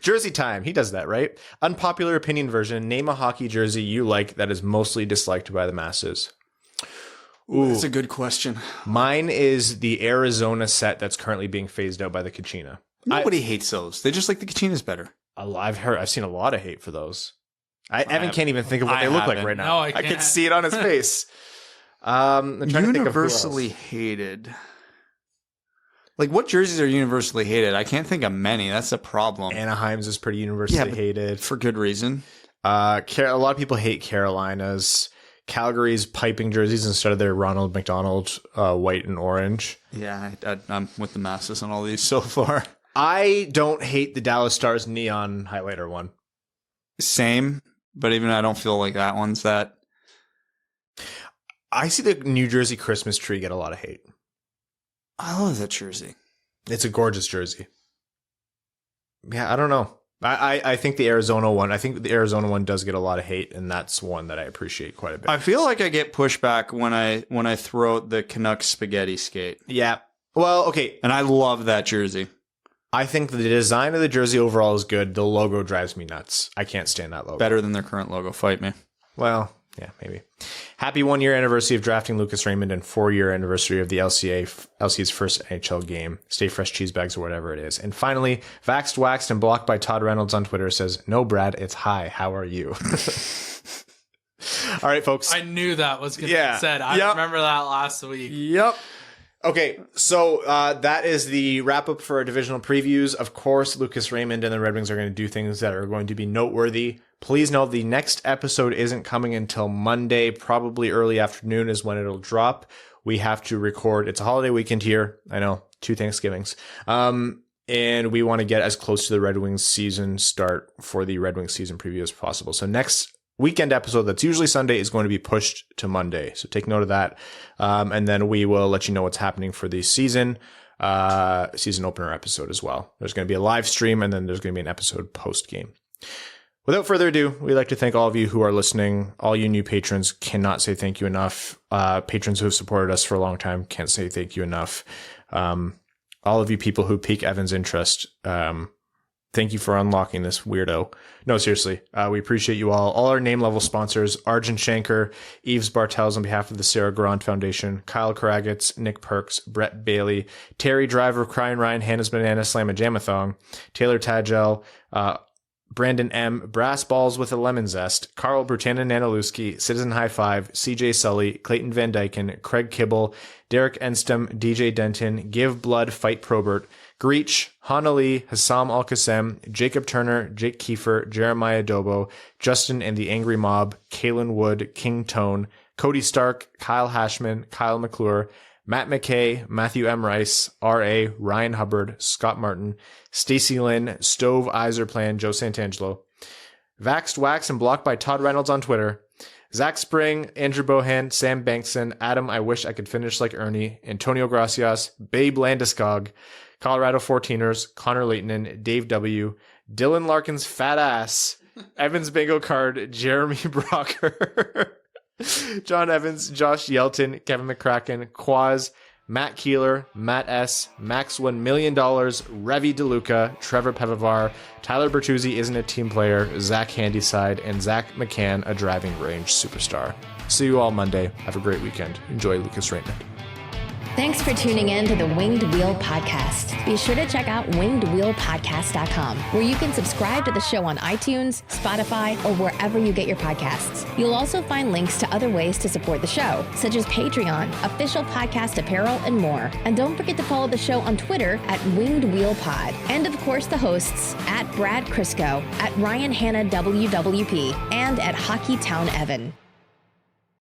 Jersey time. He does that, right? Unpopular opinion version. Name a hockey jersey you like that is mostly disliked by the masses. Ooh, that's a good question. Mine is the Arizona set that's currently being phased out by the Kachina. Nobody hates those. They just like the Kachinas better. I've seen a lot of hate for those. Evan can't even think of what they look like right now. No, I can't. can see it on his face. I'm trying to think of who else. Universally hated. Like, what jerseys are universally hated? I can't think of many. That's a problem. Anaheim's is pretty universally hated. For good reason. A lot of people hate Carolina's. Calgary's piping jerseys instead of their Ronald McDonald white and orange. Yeah, I'm with the masses on all these so far. I don't hate the Dallas Stars neon highlighter one. Same, but even I don't feel like that one's that. I see the New Jersey Christmas tree get a lot of hate. I love that jersey. It's a gorgeous jersey. Yeah, I don't know. I think the Arizona one does get a lot of hate, and that's one that I appreciate quite a bit. I feel like I get pushback when I throw out the Canucks spaghetti skate. Yeah. Well, okay. And I love that jersey. I think the design of the jersey overall is good. The logo drives me nuts. I can't stand that logo. Better than their current logo. Fight me. Well, yeah, maybe. Happy 1 year anniversary of drafting Lucas Raymond and 4 year anniversary of the LCA's first NHL game. Stay fresh cheesebags or whatever it is. And finally, Vaxxed, Waxed, and Blocked by Todd Reynolds on Twitter says, no, Brad, it's hi. How are you? All right, folks. I knew that was going to be said. I remember that last week. Yep. Okay, so that is the wrap-up for our divisional previews. Of course, Lucas Raymond and the Red Wings are going to do things that are going to be noteworthy. Please know the next episode isn't coming until Monday, probably early afternoon is when it'll drop. We have to record. It's a holiday weekend here. I know, 2 Thanksgivings. And we want to get as close to the Red Wings season start for the Red Wings season preview as possible. So next weekend episode that's usually Sunday is going to be pushed to Monday. So take note of that. And then we will let you know what's happening for the season. season opener episode as well. There's going to be a live stream, and then there's going to be an episode post-game. Without further adu, we'd like to thank all of you who are listening. All you new patrons, cannot say thank you enough. Patrons who have supported us for a long time, can't say thank you enough. All of you people who pique Evan's interest, thank you for unlocking this weirdo. No, seriously, we appreciate you all. All our name level sponsors: Arjun Shanker, Yves Bartels on behalf of the Sarah Grand Foundation, Kyle Karagatz, Nick Perks, Brett Bailey, Terry Driver of Crying Ryan, Hannah's Banana Slam and Jamathon, Taylor Tagel, Brandon M, Brass Balls with a Lemon Zest, Carl Bertanen Nanalewski, Citizen High Five, CJ Sully, Clayton Van Dyken, Craig Kibble, Derek Enstem, DJ Denton, Give Blood, Fight Probert, Greach, Hanali, Hassam Al-Qassem, Jacob Turner, Jake Kiefer, Jeremiah Dobo, Justin and the Angry Mob, Kalen Wood, King Tone, Cody Stark, Kyle Hashman, Kyle McClure, Matt McKay, Matthew M. Rice, R.A., Ryan Hubbard, Scott Martin, Stacy Lynn, Stove Iserplan, Joe Santangelo, Vaxxed Wax and Blocked by Todd Reynolds on Twitter, Zach Spring, Andrew Bohan, Sam Bankson, Adam I Wish I Could Finish Like Ernie, Antonio Gracias, Babe Landeskog, Colorado 14ers, Connor Leighton, Dave W., Dylan Larkin's Fat Ass, Evans Bingo Card, Jeremy Brocker, John Evans, Josh Yelton, Kevin McCracken, Quaz, Matt Keeler, Matt S., Max $1 million, Revi DeLuca, Trevor Pevivar, Tyler Bertuzzi isn't a team player, Zach Handyside, and Zach McCann, a driving range superstar. See you all Monday. Have a great weekend. Enjoy Lucas Raymond. Thanks for tuning in to the Winged Wheel Podcast. Be sure to check out wingedwheelpodcast.com, where you can subscribe to the show on iTunes, Spotify, or wherever you get your podcasts. You'll also find links to other ways to support the show, such as Patreon, official podcast apparel, and more. And don't forget to follow the show on Twitter at Winged Wheel Pod. And of course, the hosts at Brad Crisco, at Ryan Hanna WWP, and at Hockey Town Evan.